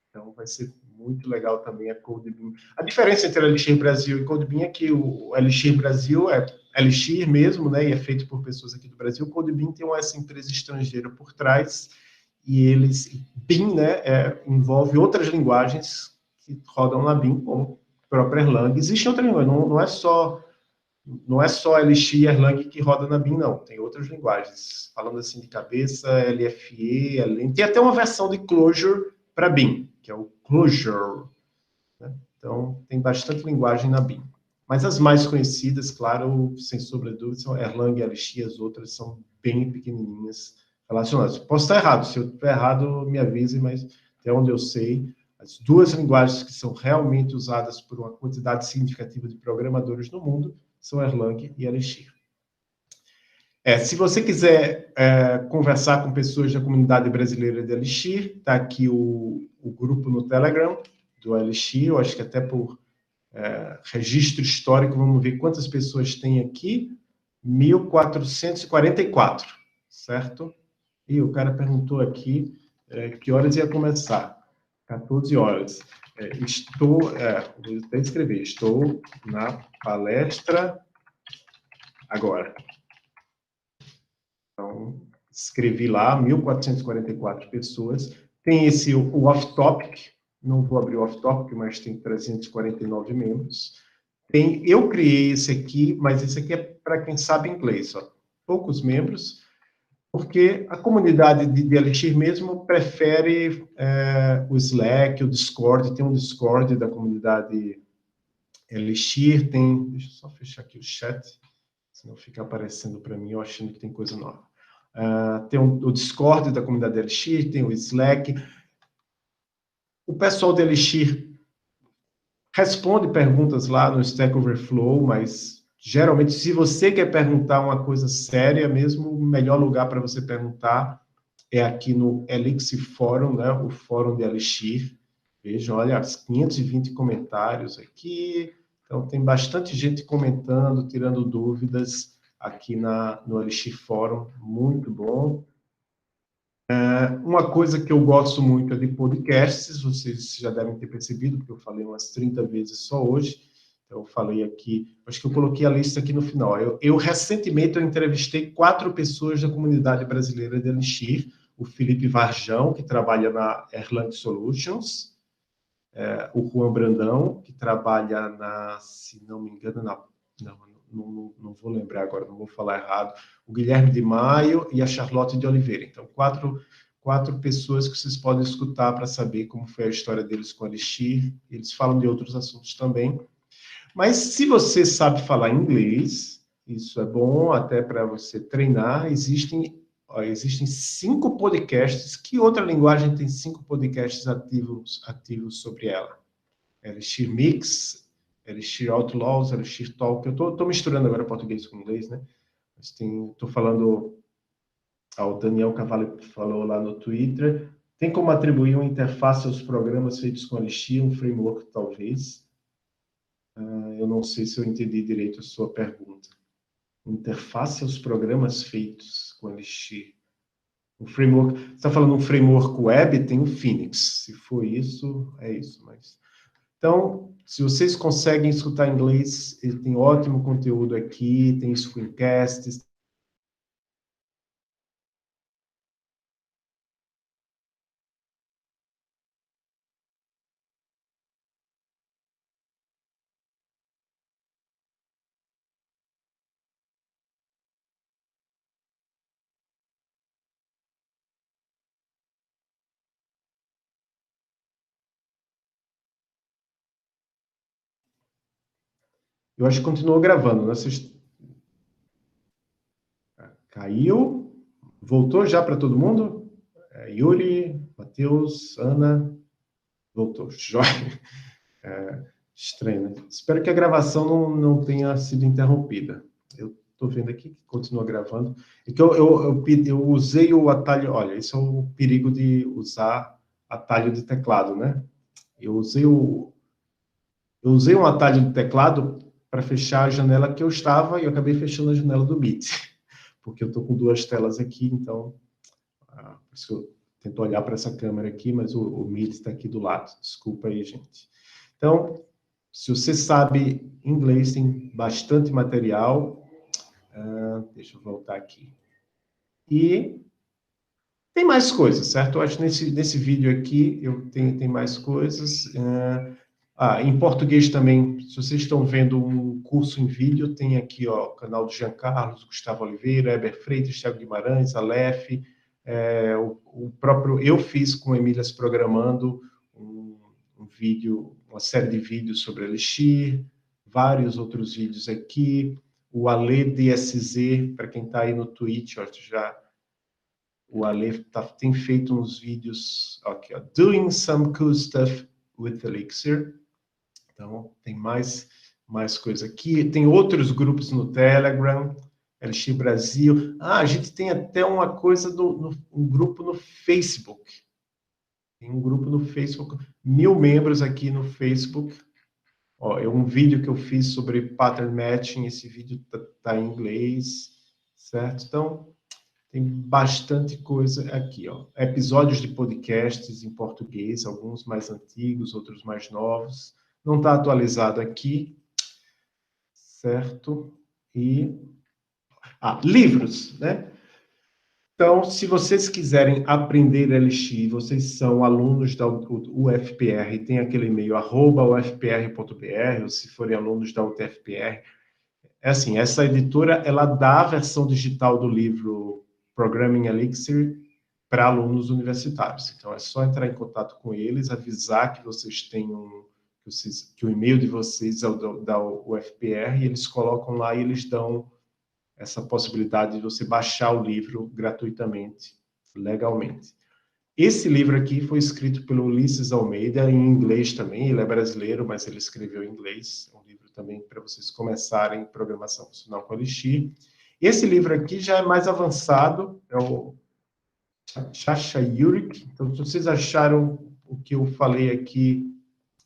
Então, vai ser muito legal também a CodeBeam. A diferença entre Elixir Brasil e CodeBeam é que o Elixir Brasil é Elixir mesmo, né, e é feito por pessoas aqui do Brasil. O CodeBeam tem essa empresa estrangeira por trás, e eles, BIM, né, envolve outras linguagens que rodam na BIM, como o próprio Erlang. Existe outra linguagem, não é só Elixir e Erlang que roda na BIM, não. Tem outras linguagens. Falando assim de cabeça, LFE, tem até uma versão de Clojure para BIM, que é o Clojure. Né? Então, tem bastante linguagem na BIM. Mas as mais conhecidas, claro, sem sombra de dúvida, são Erlang e Elixir, as outras são bem pequenininhas relacionadas. Posso estar errado, se eu estiver errado, me avise, mas até onde eu sei, as duas linguagens que são realmente usadas por uma quantidade significativa de programadores no mundo são Erlang e Elixir. Se você quiser conversar com pessoas da comunidade brasileira de Elixir, está aqui o grupo no Telegram do Elixir, eu acho que até por registro histórico, vamos ver quantas pessoas tem aqui, 1.444, certo? E o cara perguntou aqui que horas ia começar. 14 horas. Vou até escrever, estou na palestra agora. Então, escrevi lá, 1.444 pessoas. Tem o off-topic, não vou abrir o off-topic, mas tem 349 membros. Eu criei esse aqui, mas esse aqui é para quem sabe inglês, ó. Poucos membros, porque a comunidade de Elixir mesmo prefere o Slack, o Discord, tem um Discord da comunidade Elixir, deixa eu só fechar aqui o chat, senão fica aparecendo para mim, eu achando que tem coisa nova. Tem o Discord da comunidade Elixir, tem o Slack. O pessoal de Elixir responde perguntas lá no Stack Overflow, mas geralmente, se você quer perguntar uma coisa séria mesmo, o melhor lugar para você perguntar é aqui no Elixir Forum, né? O fórum de Elixir. Vejam, olha, 520 comentários aqui. Então, tem bastante gente comentando, tirando dúvidas aqui no Elixir Forum. Muito bom. Uma coisa que eu gosto muito é de podcasts, vocês já devem ter percebido, porque eu falei umas 30 vezes só hoje. Então, eu falei aqui, acho que eu coloquei a lista aqui no final. Recentemente, eu entrevistei 4 pessoas da comunidade brasileira de Elixir, o Felipe Varjão, que trabalha na Erlang Solutions, o Juan Brandão, que trabalha se não me engano, não vou lembrar agora, não vou falar errado, o Guilherme de Maio e a Charlotte de Oliveira. Então, quatro pessoas que vocês podem escutar para saber como foi a história deles com a Elixir. Eles falam de outros assuntos também. Mas se você sabe falar inglês, isso é bom até para você treinar. Existem 5 podcasts. Que outra linguagem tem 5 podcasts ativos sobre ela? Elixir Mix, Elixir Outlaws, Elixir Talk. Eu estou misturando agora português com inglês, né? Mas estou falando... O Daniel Cavalli falou lá no Twitter. Tem como atribuir uma interface aos programas feitos com Elixir, um framework, talvez? Eu não sei se eu entendi direito a sua pergunta. Interface aos programas feitos com Elixir. Um framework... Você está falando um framework web? Tem o Phoenix. Se for isso, é isso. Então, se vocês conseguem escutar inglês, ele tem ótimo conteúdo aqui, tem screencasts. Eu acho que continuou gravando, né? Caiu. Voltou já para todo mundo? Yuri, Matheus, Ana. Voltou. Jóia. Estranho, né? Espero que a gravação não tenha sido interrompida. Eu estou vendo aqui que continua gravando. Então, eu usei o atalho... Olha, esse é o perigo de usar atalho de teclado, né? Eu usei um atalho de teclado para fechar a janela que eu estava e eu acabei fechando a janela do Meet, porque eu estou com 2 telas aqui, então, por isso eu tento olhar para essa câmera aqui, mas o Meet está aqui do lado. Desculpa aí, gente. Então, se você sabe inglês, tem bastante material. Deixa eu voltar aqui. E tem mais coisas, certo? Eu acho que nesse vídeo aqui tem mais coisas. Em português também, se vocês estão vendo um curso em vídeo, tem aqui o canal do Jean Carlos, Gustavo Oliveira, Heber Freitas, Thiago Guimarães, Aleph, o próprio... Eu fiz com Emílias Programando um vídeo, uma série de vídeos sobre Elixir, vários outros vídeos aqui. O Ale DSZ, para quem está aí no Twitch, ó, o Ale tem feito uns vídeos aqui, ó, Doing some cool stuff with Elixir. Então, tem mais coisa aqui. Tem outros grupos no Telegram, Elixir Brasil. A gente tem até uma coisa, um grupo no Facebook. Tem um grupo no Facebook, 1000 membros aqui no Facebook. Ó, é um vídeo que eu fiz sobre pattern matching, esse vídeo tá em inglês, certo? Então, tem bastante coisa aqui, ó. Episódios de podcasts em português, alguns mais antigos, outros mais novos. Não está atualizado aqui, certo? E... livros, né? Então, se vocês quiserem aprender Elixir, vocês são alunos da UFPR, tem aquele e-mail, @ufpr.br, ou se forem alunos da UTFPR. É assim, essa editora, ela dá a versão digital do livro Programming Elixir para alunos universitários. Então, é só entrar em contato com eles, avisar que vocês têm que o e-mail de vocês é o da UFPR, e eles colocam lá e eles dão essa possibilidade de você baixar o livro gratuitamente, legalmente. Esse livro aqui foi escrito pelo Ulisses Almeida, em inglês também, ele é brasileiro, mas ele escreveu em inglês, é um livro também para vocês começarem programação funcional com Elixir. Esse livro aqui já é mais avançado, é o Sasha Yurik. Então, se vocês acharam o que eu falei aqui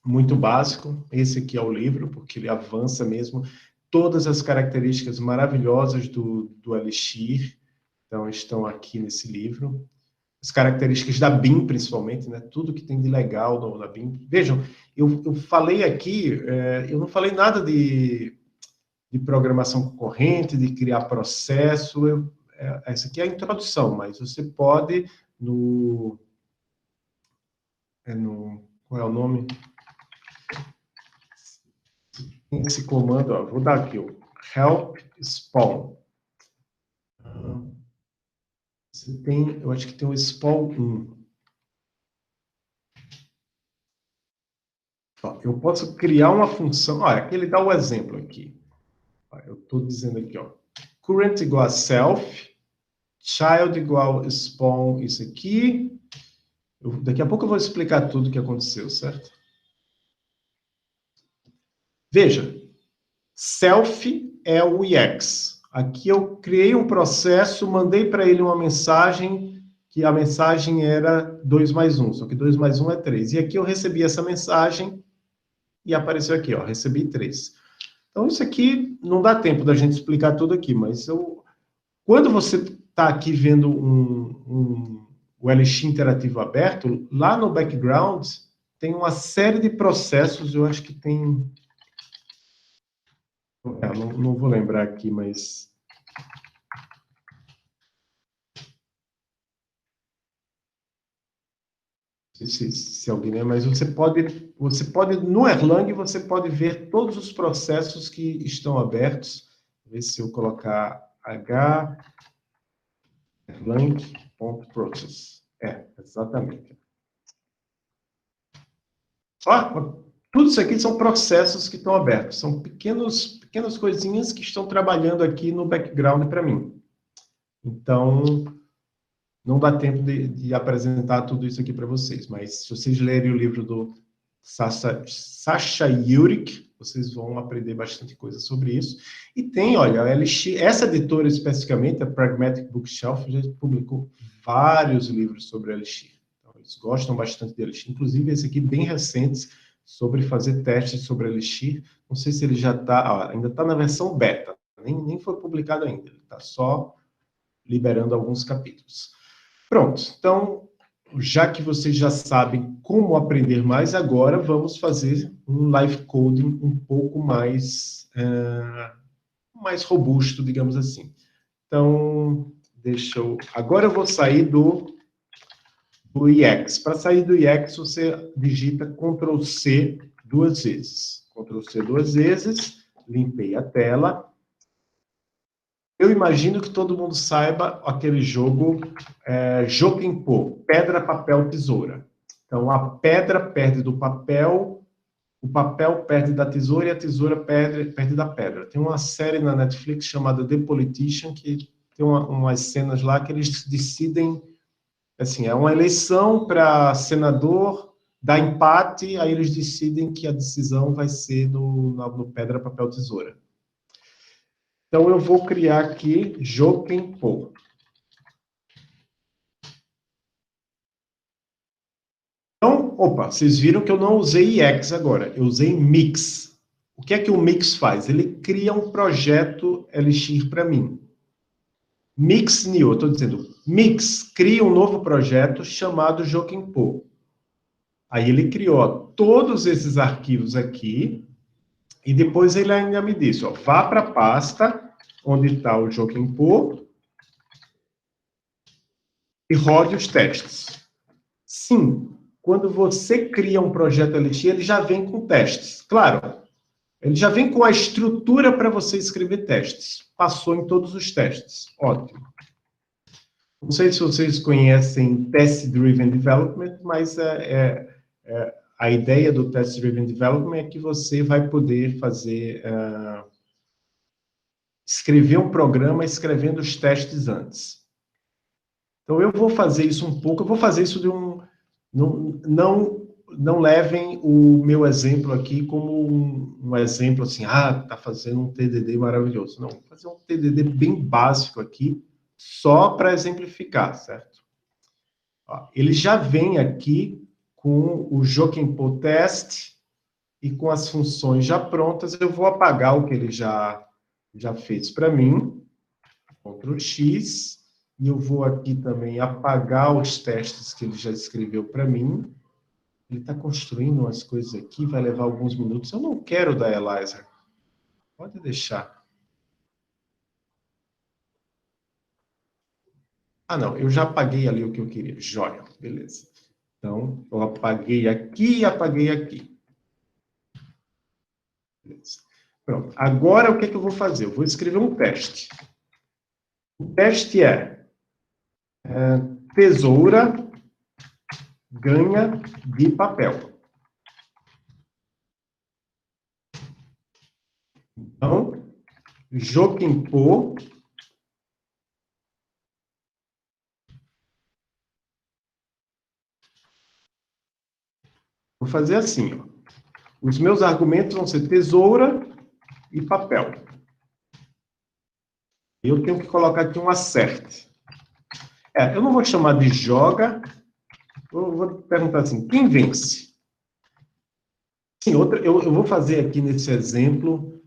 muito básico, esse aqui é o livro, porque ele avança mesmo todas as características maravilhosas do Elixir, então estão aqui nesse livro. As características da BIM, principalmente, né? Tudo que tem de legal na BIM. Vejam, eu falei aqui, eu não falei nada de programação concorrente, de criar processo, essa aqui é a introdução, mas você pode, qual é o nome? Esse comando, ó, vou dar aqui, o help spawn. Você tem, eu acho que tem o spawn 1. Ó, eu posso criar uma função, olha, aqui ele dá o exemplo aqui. Ó, eu estou dizendo aqui, ó, current igual a self, child igual a spawn, isso aqui. Daqui a pouco eu vou explicar tudo o que aconteceu, certo? Veja, self é o EX. Aqui eu criei um processo, mandei para ele uma mensagem, que a mensagem era 2 mais 1, só que 2 mais 1 é 3. E aqui eu recebi essa mensagem e apareceu aqui, ó, recebi 3. Então, isso aqui não dá tempo da gente explicar tudo aqui, mas quando você está aqui vendo o Elixir interativo aberto, lá no background tem uma série de processos, eu acho que tem... não vou lembrar aqui, mas... Não sei se alguém lembra, mas você pode, no Erlang, você pode ver todos os processos que estão abertos. Ver se eu colocar erlang.process. Exatamente. Tudo isso aqui são processos que estão abertos. São pequenas coisinhas que estão trabalhando aqui no background para mim. Então, não dá tempo de apresentar tudo isso aqui para vocês, mas se vocês lerem o livro do Sasha Yurik, vocês vão aprender bastante coisa sobre isso. E tem, olha, a Elixir, essa editora especificamente, a Pragmatic Bookshelf, já publicou vários livros sobre a Elixir. Então, eles gostam bastante de Elixir, inclusive esse aqui bem recente, sobre fazer testes sobre a Elixir. Não sei se ele já está, ainda está na versão beta, nem foi publicado ainda, ele está só liberando alguns capítulos. Pronto, então, já que vocês já sabem como aprender mais, agora vamos fazer um live coding um pouco mais robusto, digamos assim. Então, agora eu vou sair do IEX. Para sair do IEX, você digita Ctrl+C 2 vezes. Ctrl+C 2 vezes, limpei a tela. Eu imagino que todo mundo saiba aquele jogo Jokenpô, pedra, papel, tesoura. Então, a pedra perde do papel, o papel perde da tesoura e a tesoura perde da pedra. Tem uma série na Netflix chamada The Politician, que tem umas cenas lá que eles decidem, assim, é uma eleição para senador, dá empate, aí eles decidem que a decisão vai ser no pedra, papel, tesoura. Então, eu vou criar aqui Jokenpô. Então, opa, vocês viram que eu não usei EX agora, eu usei Mix. O que é que o Mix faz? Ele cria um projeto Elixir para mim. Mix New, eu estou dizendo, Mix cria um novo projeto chamado Jokenpô. Aí ele criou todos esses arquivos aqui, e depois ele ainda me disse, ó, vá para a pasta onde está o Jokenpô e rode os testes. Sim, quando você cria um projeto Elixir, ele já vem com testes. Claro, ele já vem com a estrutura para você escrever testes. Passou em todos os testes. Ótimo. Não sei se vocês conhecem Test Driven Development, mas a ideia do Test Driven Development é que você vai poder fazer, escrever um programa escrevendo os testes antes. Então, eu vou fazer isso um pouco, eu vou fazer isso de um... Não levem o meu exemplo aqui como um exemplo assim, tá fazendo um TDD maravilhoso. Não, vou fazer um TDD bem básico aqui, só para exemplificar, certo? Ó, ele já vem aqui com o Jokenpô Test e com as funções já prontas. Eu vou apagar o que ele já fez para mim, Ctrl X, e eu vou aqui também apagar os testes que ele já escreveu para mim. Ele está construindo umas coisas aqui, vai levar alguns minutos. Eu não quero da Eliza. Pode deixar. Ah, não, eu já apaguei ali o que eu queria. Jóia, beleza. Então, eu apaguei aqui e apaguei aqui. Beleza. Pronto. Agora, o que eu vou fazer? Eu vou escrever um teste. O teste é tesoura ganha de papel. Então, Jokenpô vou fazer assim, ó. Os meus argumentos vão ser tesoura e papel. Eu tenho que colocar aqui um acerte. Eu não vou chamar de joga, eu vou perguntar assim, quem vence? Sim, eu vou fazer aqui nesse exemplo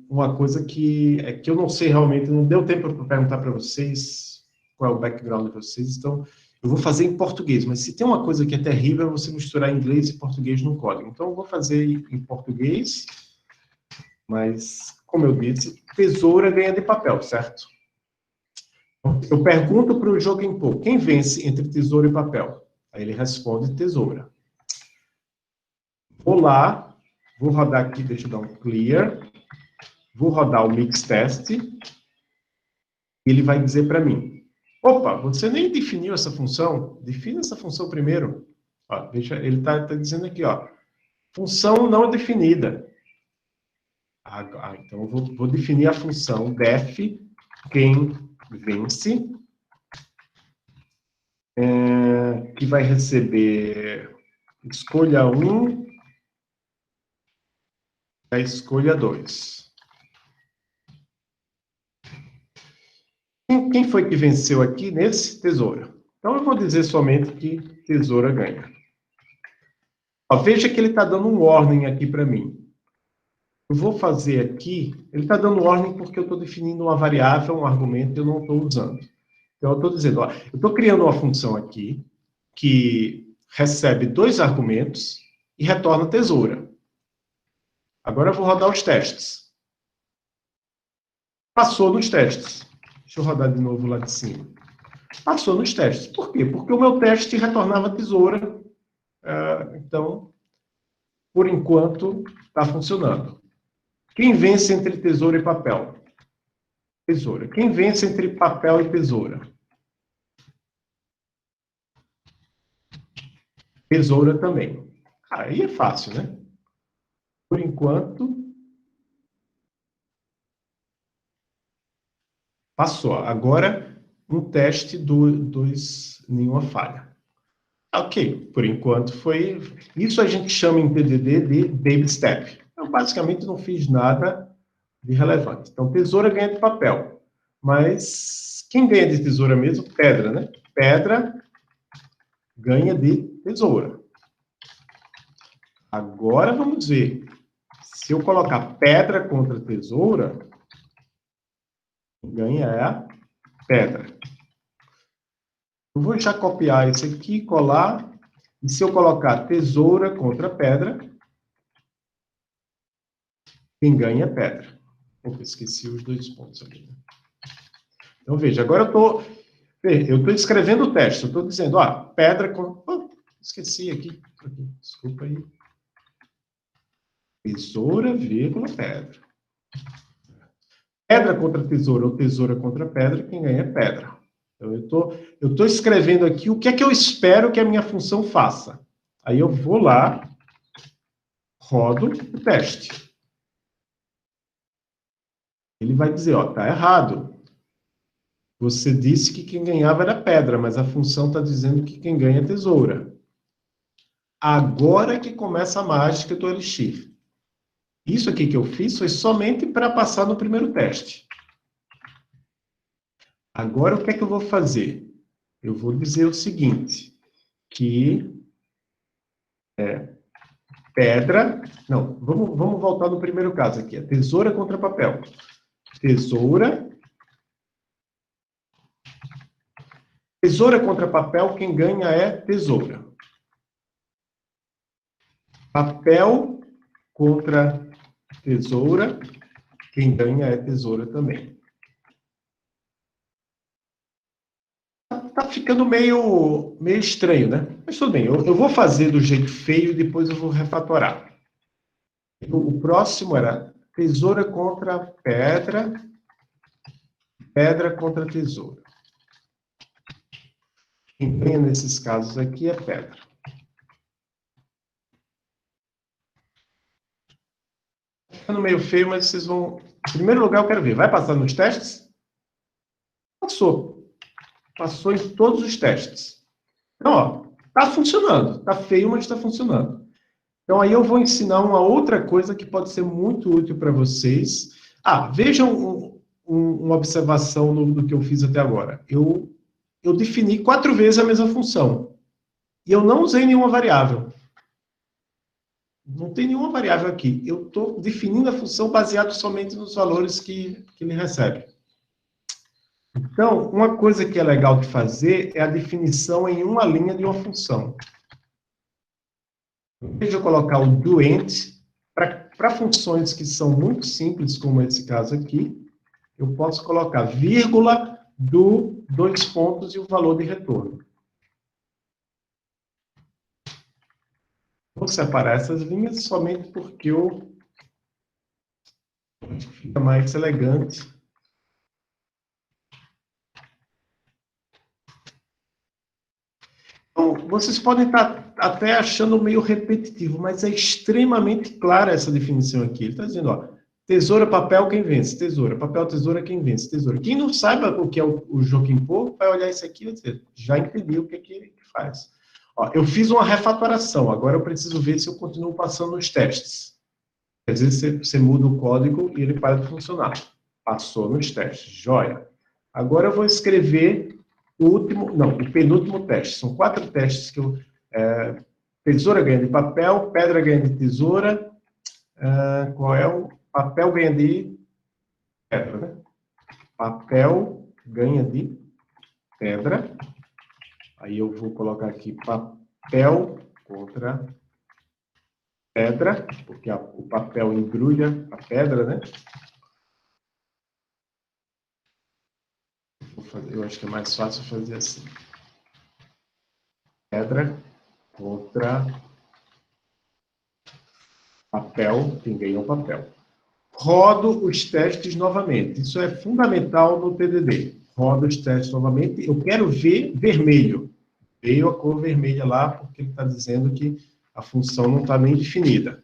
uma coisa que eu não sei realmente, não deu tempo para perguntar para vocês qual é o background de vocês, então eu vou fazer em português, mas se tem uma coisa que é terrível é você misturar inglês e português no código. Então eu vou fazer em português, mas, como eu disse, tesoura ganha de papel, certo? Eu pergunto para o Jokenpô, quem vence entre tesoura e papel? Aí ele responde tesoura. Vou lá, vou rodar aqui, deixa eu dar um clear, vou rodar o mix test, e ele vai dizer para mim, opa, você nem definiu essa função? Defina essa função primeiro. Ó, ele está dizendo aqui, ó, função não definida. Então eu vou definir a função def, quem vence, que vai receber escolha 1 da escolha 2. Quem foi que venceu aqui nesse? Tesoura. Então eu vou dizer somente que tesoura ganha. Ó, veja que ele está dando um warning aqui para mim. Eu vou fazer aqui, ele está dando warning porque eu estou definindo uma variável, um argumento que eu não estou usando. Então eu estou dizendo, ó, eu estou criando uma função aqui que recebe 2 argumentos e retorna tesoura. Agora eu vou rodar os testes. Passou nos testes. Deixa eu rodar de novo lá de cima. Passou nos testes. Por quê? Porque o meu teste retornava tesoura. Então, por enquanto, está funcionando. Quem vence entre tesoura e papel? Tesoura. Quem vence entre papel e tesoura? Tesoura também. Aí é fácil, né? Por enquanto, passou. Agora, um teste, nenhuma falha. Ok, por enquanto foi... Isso a gente chama em TDD de baby step. Então, basicamente, não fiz nada de relevante. Então, tesoura ganha de papel. Mas quem ganha de tesoura mesmo? Pedra, né? Pedra ganha de tesoura. Agora vamos ver. Se eu colocar pedra contra tesoura, quem ganha é a pedra. Eu vou já copiar esse aqui, colar. E se eu colocar tesoura contra pedra, quem ganha é pedra. Opa, esqueci os 2 pontos aqui. Então, veja, agora eu estou escrevendo o teste. Eu estou dizendo, ó, pedra com... Oh, esqueci aqui. Desculpa aí. Tesoura, vírgula, pedra. Pedra contra tesoura ou tesoura contra pedra, quem ganha é pedra. Então, eu estou escrevendo aqui o que é que eu espero que a minha função faça. Aí eu vou lá, rodo o teste. Ele vai dizer, ó, tá errado. Você disse que quem ganhava era pedra, mas a função está dizendo que quem ganha é tesoura. Agora que começa a mágica do Elixir. Isso aqui que eu fiz foi somente para passar no primeiro teste. Agora, o que é que eu vou fazer? Eu vou dizer o seguinte, que pedra... Não, vamos voltar no primeiro caso aqui. Tesoura contra papel. Tesoura. Tesoura contra papel, quem ganha é tesoura. Papel contra tesoura, quem ganha é tesoura também. Tá ficando meio estranho, né? Mas tudo bem, eu vou fazer do jeito feio e depois eu vou refatorar. O próximo era tesoura contra pedra, pedra contra tesoura. Quem ganha nesses casos aqui é pedra. Tá ficando meio feio, mas vocês vão... Em primeiro lugar, eu quero ver. Vai passar nos testes? Passou. Passou em todos os testes. Então, ó, tá funcionando. Tá feio, mas está funcionando. Então, aí eu vou ensinar uma outra coisa que pode ser muito útil para vocês. Vejam uma observação do que eu fiz até agora. Eu defini 4 vezes a mesma função. E eu não usei nenhuma variável. Não tem nenhuma variável aqui. Eu estou definindo a função baseado somente nos valores que ele recebe. Então, uma coisa que é legal de fazer é a definição em uma linha de uma função. Em vez de eu colocar o doente, para funções que são muito simples, como esse caso aqui, eu posso colocar vírgula do 2 pontos e o valor de retorno. Vou separar essas linhas somente porque fica mais elegante. Então, vocês podem estar até achando meio repetitivo, mas é extremamente clara essa definição aqui. Ele está dizendo, ó, tesoura, papel, quem vence? Tesoura. Papel, tesoura, quem vence? Tesoura. Quem não saiba o que é o Joquim-Pô, vai olhar isso aqui e vai dizer, já entendi o que é que faz. Ó, eu fiz uma refatoração, agora eu preciso ver se eu continuo passando nos testes. Às vezes você muda o código e ele para de funcionar. Passou nos testes, joia. Agora eu vou escrever o penúltimo teste. São 4 testes que eu... tesoura ganha de papel, pedra ganha de tesoura, qual é o... Papel ganha de pedra, né? Papel ganha de pedra. Aí eu vou colocar aqui papel contra pedra, porque o papel embrulha a pedra, né? Eu acho que é mais fácil fazer assim. Pedra contra papel, quem ganha o papel. Rodo os testes novamente. Isso é fundamental no TDD. Rodo os testes novamente. Eu quero ver vermelho. Veio a cor vermelha lá, porque ele está dizendo que a função não está nem definida.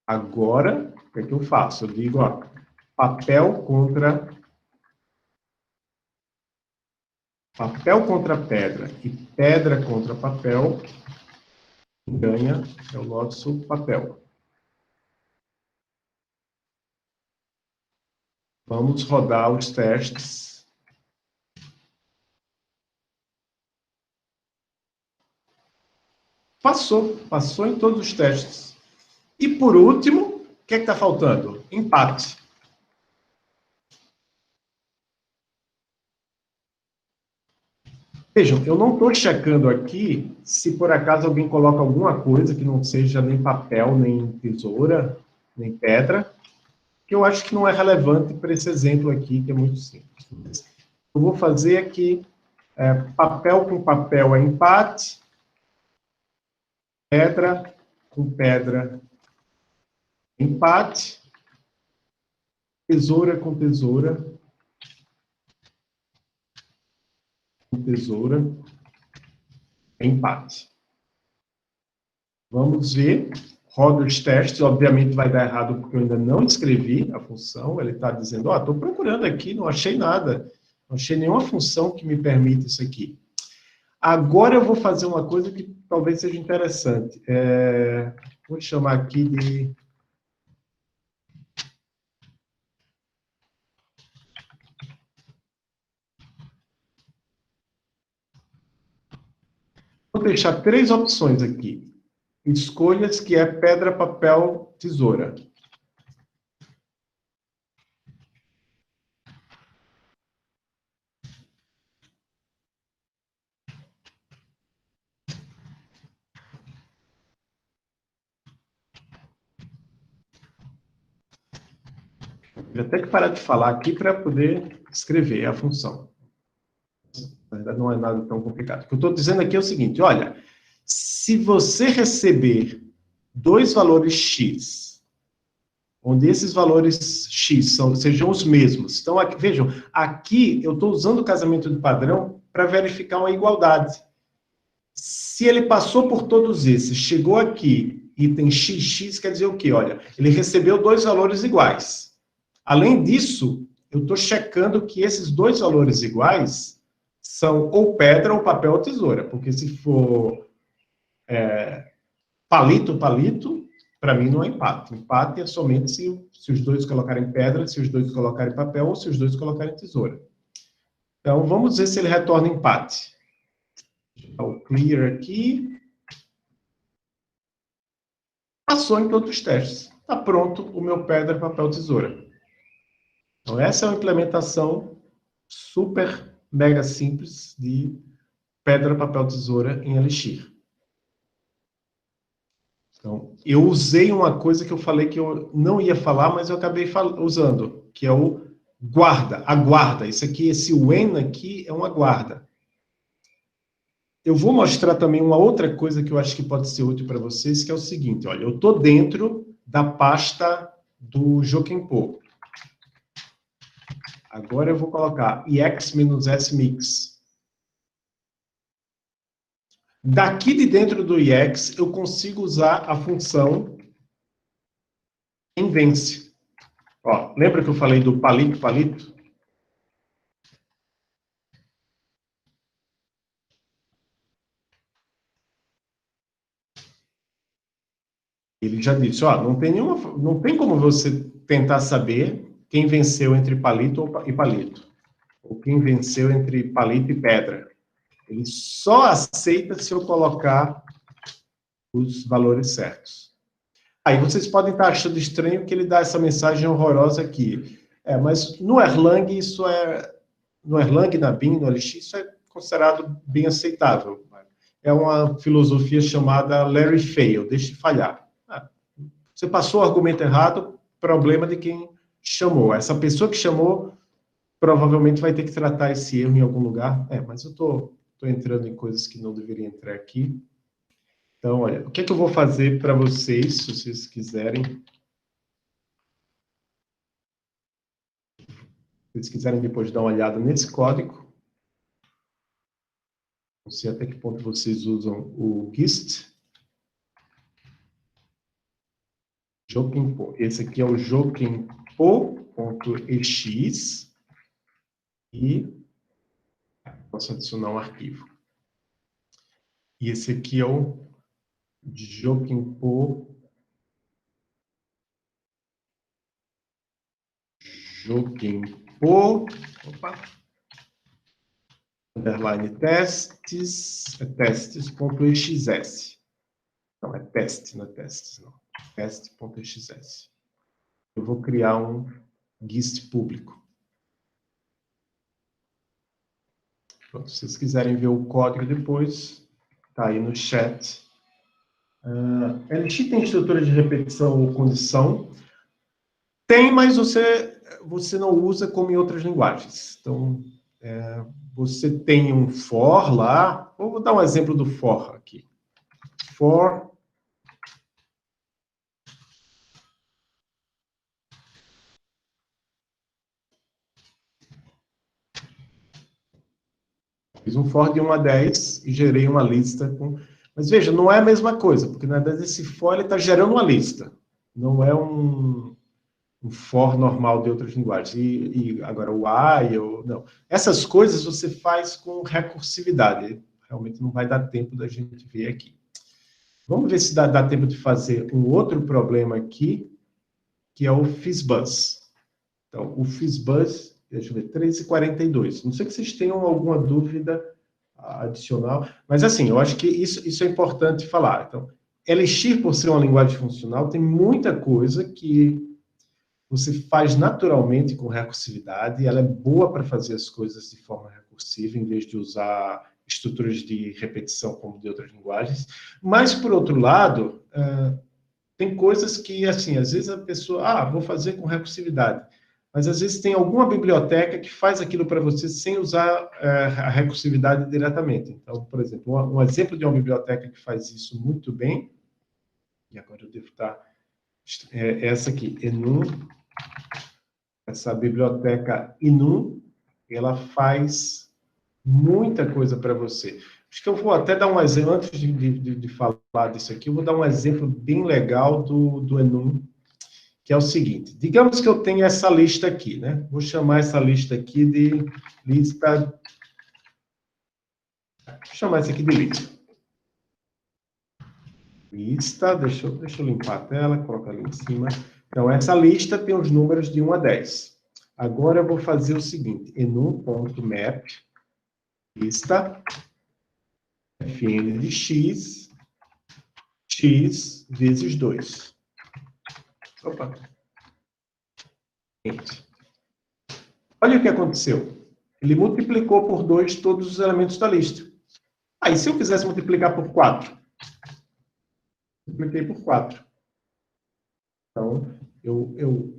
Agora, o que é que eu faço? Eu digo, ó, papel contra pedra e pedra contra papel, quem ganha é o nosso papel. Vamos rodar os testes. Passou em todos os testes. E por último, o que é que está faltando? Empate. Vejam, eu não estou checando aqui se por acaso alguém coloca alguma coisa que não seja nem papel, nem tesoura, nem pedra, que eu acho que não é relevante para esse exemplo aqui, que é muito simples. Eu vou fazer aqui, papel com papel é empate, pedra com pedra é empate, tesoura com tesoura é empate. Vamos ver, roda os testes, obviamente vai dar errado porque eu ainda não escrevi a função, ele está dizendo, ó, estou procurando aqui, não achei nada, não achei nenhuma função que me permita isso aqui. Agora eu vou fazer uma coisa que talvez seja interessante. Vou chamar aqui de... Vou deixar 3 opções aqui. Escolhas, que é pedra, papel, tesoura. Vou até que parar de falar aqui para poder escrever a função. Na verdade, não é nada tão complicado. O que eu estou dizendo aqui é o seguinte, olha, se você receber 2 valores x, onde esses valores x sejam os mesmos, então, aqui, vejam, aqui eu estou usando o casamento de padrão para verificar uma igualdade. Se ele passou por todos esses, chegou aqui e tem xx, quer dizer o quê? Olha, ele recebeu 2 valores iguais. Além disso, eu estou checando que esses 2 valores iguais são ou pedra, ou papel, ou tesoura. Porque se for palito, palito, para mim não é empate. Empate é somente se os dois colocarem pedra, se os dois colocarem papel, ou se os dois colocarem tesoura. Então, vamos ver se ele retorna empate. Vou dar o clear aqui. Passou em todos os testes. Está pronto o meu pedra, papel, tesoura. Então, essa é uma implementação super, mega simples de pedra, papel, tesoura em Elixir. Então, eu usei uma coisa que eu falei que eu não ia falar, mas eu acabei usando, que é o guarda, a guarda. Isso aqui, esse when aqui é uma guarda. Eu vou mostrar também uma outra coisa que eu acho que pode ser útil para vocês, que é o seguinte, olha, eu estou dentro da pasta do Jokenpô. Agora eu vou colocar ix-smix. Daqui de dentro do ix, eu consigo usar a função envence. Ó, lembra que eu falei do palito, palito? Ele já disse, ó, não tem como você tentar saber quem venceu entre palito e palito, ou quem venceu entre palito e pedra. Ele só aceita se eu colocar os valores certos. Aí vocês podem estar achando estranho que ele dá essa mensagem horrorosa aqui. Mas no Erlang no Erlang, na BIM, no LX, isso é considerado bem aceitável. É uma filosofia chamada Larry Fail, deixe falhar. Você passou o argumento errado, problema de quem chamou. Essa pessoa que chamou provavelmente vai ter que tratar esse erro em algum lugar. Mas eu estou entrando em coisas que não deveria entrar aqui. Então, olha, o que é que eu vou fazer para vocês, se vocês quiserem? Se vocês quiserem depois dar uma olhada nesse código, não sei até que ponto vocês usam o GIST. Jokinpo. Esse aqui é o jokinpo.ex e posso adicionar um arquivo. E esse aqui é o Jokinpo opa, underline testes, testes.exs. Não, é teste, não é testes, não. Teste.exs. Eu vou criar um GIST público. Pronto, se vocês quiserem ver o código depois, está aí no chat. LX tem estrutura de repetição ou condição? Tem, mas você não usa como em outras linguagens. Então, você tem um for lá. Vou dar um exemplo do for aqui. For fiz um for de 1 a 10 e gerei uma lista com... Mas veja, não é a mesma coisa, porque na verdade esse for está gerando uma lista. Não é um for normal de outras linguagens. E agora o while, não. Essas coisas você faz com recursividade. Realmente não vai dar tempo da gente ver aqui. Vamos ver se dá tempo de fazer um outro problema aqui, que é o FizzBuzz. Então, o FizzBuzz, deixa eu ver, 13h42. Não sei que vocês tenham alguma dúvida adicional, mas assim, eu acho que isso é importante falar. Então, Elixir, por ser uma linguagem funcional, tem muita coisa que você faz naturalmente com recursividade, e ela é boa para fazer as coisas de forma recursiva, em vez de usar estruturas de repetição como de outras linguagens. Mas, por outro lado, tem coisas que, assim, às vezes a pessoa, vou fazer com recursividade, mas às vezes tem alguma biblioteca que faz aquilo para você sem usar a recursividade diretamente. Então, por exemplo, um exemplo de uma biblioteca que faz isso muito bem, e agora eu devo estar... essa aqui, Enum. Essa biblioteca Enum, ela faz muita coisa para você. Acho que eu vou até dar um exemplo, antes de falar disso aqui, eu vou dar um exemplo bem legal do Enum, que é o seguinte. Digamos que eu tenho essa lista aqui, né? Vou chamar essa lista aqui de lista... Vou chamar essa aqui de lista. Lista, deixa eu limpar a tela, colocar ali em cima. Então, essa lista tem os números de 1 a 10. Agora eu vou fazer o seguinte, enum.map, lista, fn de x, x vezes 2. Opa. Olha o que aconteceu. Ele multiplicou por 2 todos os elementos da lista. Aí, se eu quisesse multiplicar por 4, multipliquei por 4. Então, eu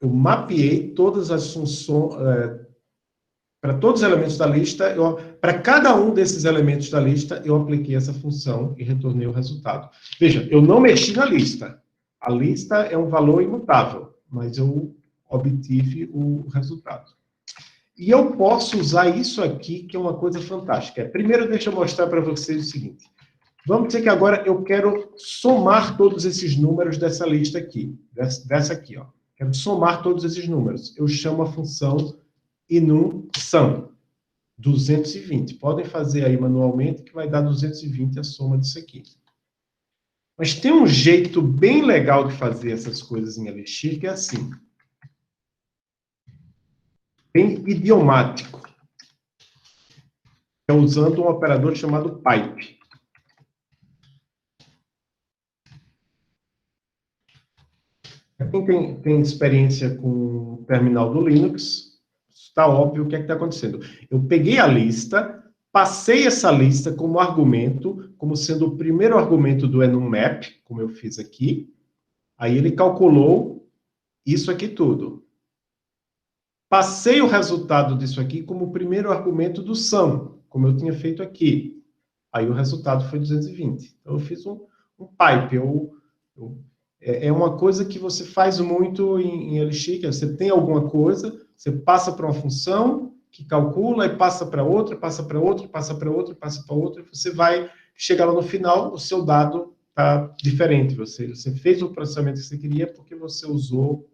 mapeei todas as funções... para todos os elementos da lista, para cada um desses elementos da lista, eu apliquei essa função e retornei o resultado. Veja, eu não mexi na lista. A lista é um valor imutável, mas eu obtive o resultado. E eu posso usar isso aqui, que é uma coisa fantástica. Primeiro, deixa eu mostrar para vocês o seguinte. Vamos dizer que agora eu quero somar todos esses números dessa lista aqui. Dessa aqui, ó. Quero somar todos esses números. Eu chamo a função enum_sum, 220. Podem fazer aí manualmente, que vai dar 220 a soma disso aqui. Mas tem um jeito bem legal de fazer essas coisas em Elixir, que é assim. Bem idiomático. É usando um operador chamado pipe. Quem tem experiência com o terminal do Linux, está óbvio o que é que está acontecendo. Eu peguei a lista, passei essa lista como argumento, como sendo o primeiro argumento do enummap, como eu fiz aqui. Aí ele calculou isso aqui tudo. Passei o resultado disso aqui como o primeiro argumento do sum, como eu tinha feito aqui. Aí o resultado foi 220. Então eu fiz um pipe. É uma coisa que você faz muito em Elixir, que você tem alguma coisa, você passa para uma função que calcula, e passa para outra, passa para outra, passa para outra, passa para outra, e você vai chegar lá no final, o seu dado está diferente. Você fez o processamento que você queria porque você usou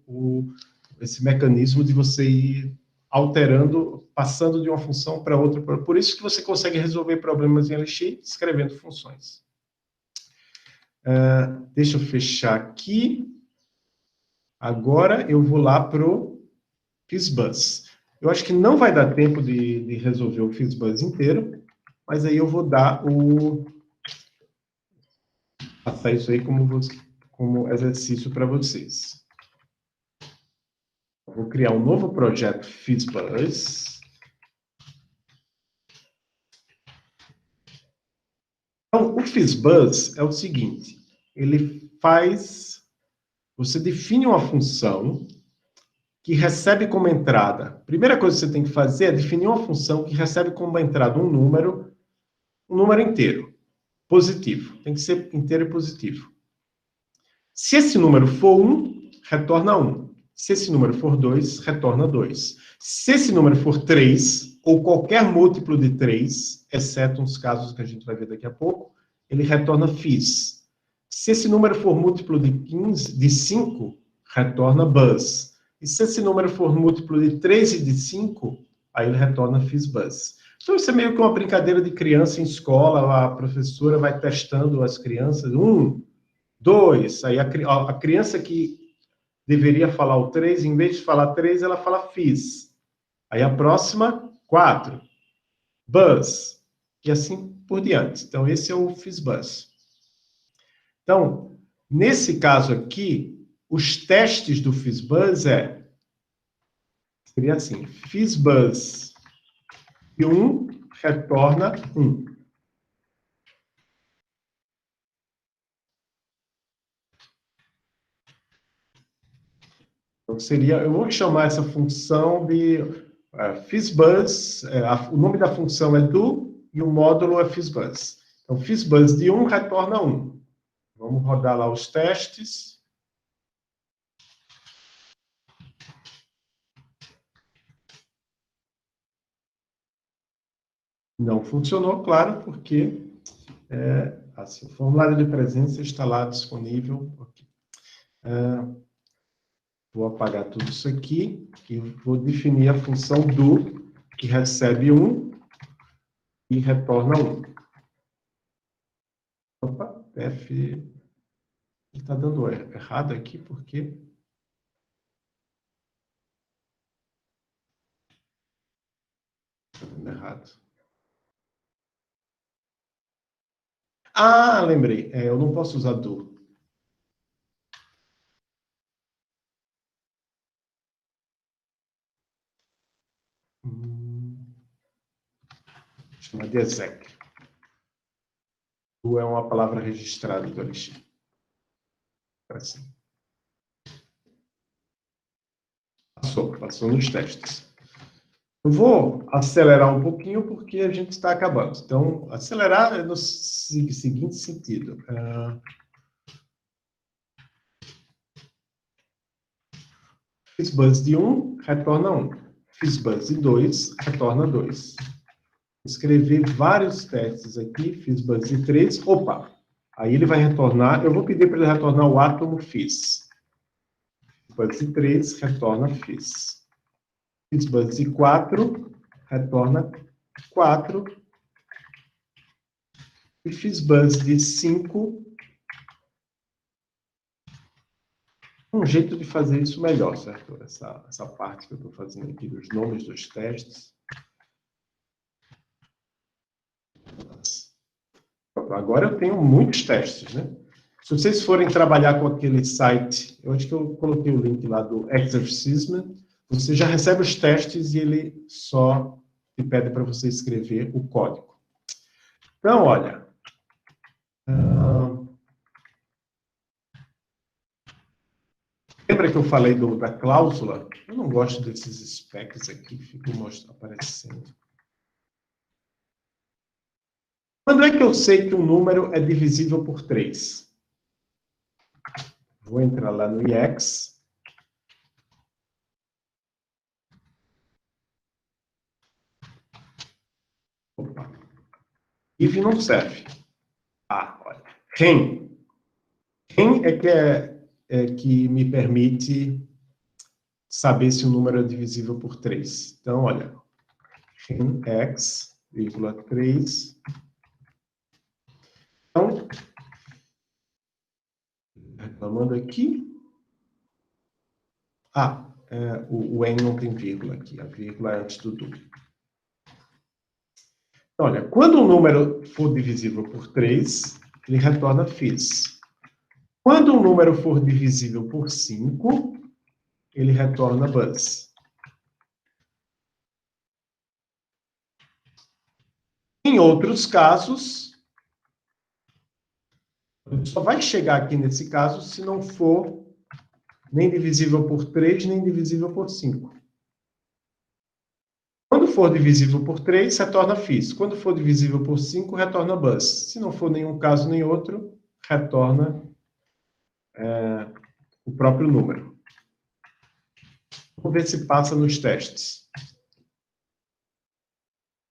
esse mecanismo de você ir alterando, passando de uma função para outra. Por isso que você consegue resolver problemas em Elixir escrevendo funções. Deixa eu fechar aqui. Agora eu vou lá para o FizzBuzz. Eu acho que não vai dar tempo de resolver o FizzBuzz inteiro, mas aí eu vou passar isso aí como exercício para vocês. Eu vou criar um novo projeto FizzBuzz. Então, o FizzBuzz é o seguinte, você define uma função que recebe como entrada. A primeira coisa que você tem que fazer é definir uma função que recebe como entrada um número inteiro, positivo. Tem que ser inteiro e positivo. Se esse número for 1, retorna 1. Se esse número for 2, retorna 2. Se esse número for 3, ou qualquer múltiplo de 3, exceto uns casos que a gente vai ver daqui a pouco, ele retorna fizz. Se esse número for múltiplo de 5, retorna buzz. E se esse número for múltiplo de 3 e de 5, aí ele retorna FizzBuzz. Então, isso é meio que uma brincadeira de criança em escola, a professora vai testando as crianças, 1, 2, aí a criança que deveria falar o 3, em vez de falar 3, ela fala fizz. Aí a próxima, 4, buzz, e assim por diante. Então, esse é o FizzBuzz. Então, nesse caso aqui, os testes do FizzBuzz seria assim, FizzBuzz de 1 retorna 1. Então, eu vou chamar essa função de FizzBuzz, o nome da função é do e o módulo é FizzBuzz. Então, FizzBuzz de 1 retorna 1. Vamos rodar lá os testes. Não funcionou, claro, porque assim, o formulário de presença está lá disponível. Vou apagar tudo isso aqui e vou definir a função do, que recebe 1 e retorna 1. Opa, está dando errado aqui, porque está dando errado. Ah, lembrei. Eu não posso usar do. Chama de exec. Do é uma palavra registrada do Elixir. Assim. Passou nos testes. Eu vou acelerar um pouquinho porque a gente está acabando. Então, acelerar é no seguinte sentido. FizzBuzz de 1 retorna 1. FizzBuzz de 2 retorna 2. Escrever vários testes aqui, FizzBuzz de 3. Opa! Aí ele vai retornar, eu vou pedir para ele retornar o átomo fizz. FizzBuzz de 3 retorna fizz. FizzBuzz de 4 retorna 4. E FizzBuzz de 5. Um jeito de fazer isso melhor, certo? Essa parte que eu estou fazendo aqui dos nomes dos testes. Agora eu tenho muitos testes, né? Se vocês forem trabalhar com aquele site, eu acho que eu coloquei o link lá do Exercisement, você já recebe os testes e ele só te pede para você escrever o código. Então, olha. Lembra que eu falei da cláusula? Eu não gosto desses specs aqui, ficam aparecendo. Quando é que eu sei que um número é divisível por 3? Vou entrar lá no IEX. Opa. If não serve. Olha. REM. Quem é que me permite saber se o número é divisível por 3? Então, olha, x, 3. Então, reclamando aqui. O N não tem vírgula aqui. A vírgula é antes do do. Então, olha, quando um número for divisível por 3, ele retorna fis. Quando um número for divisível por 5, ele retorna bus. Em outros casos, só vai chegar aqui nesse caso se não for nem divisível por 3, nem divisível por 5. Quando for divisível por 3, retorna fis. Quando for divisível por 5, retorna bus. Se não for nenhum caso nem outro, retorna o próprio número. Vamos ver se passa nos testes.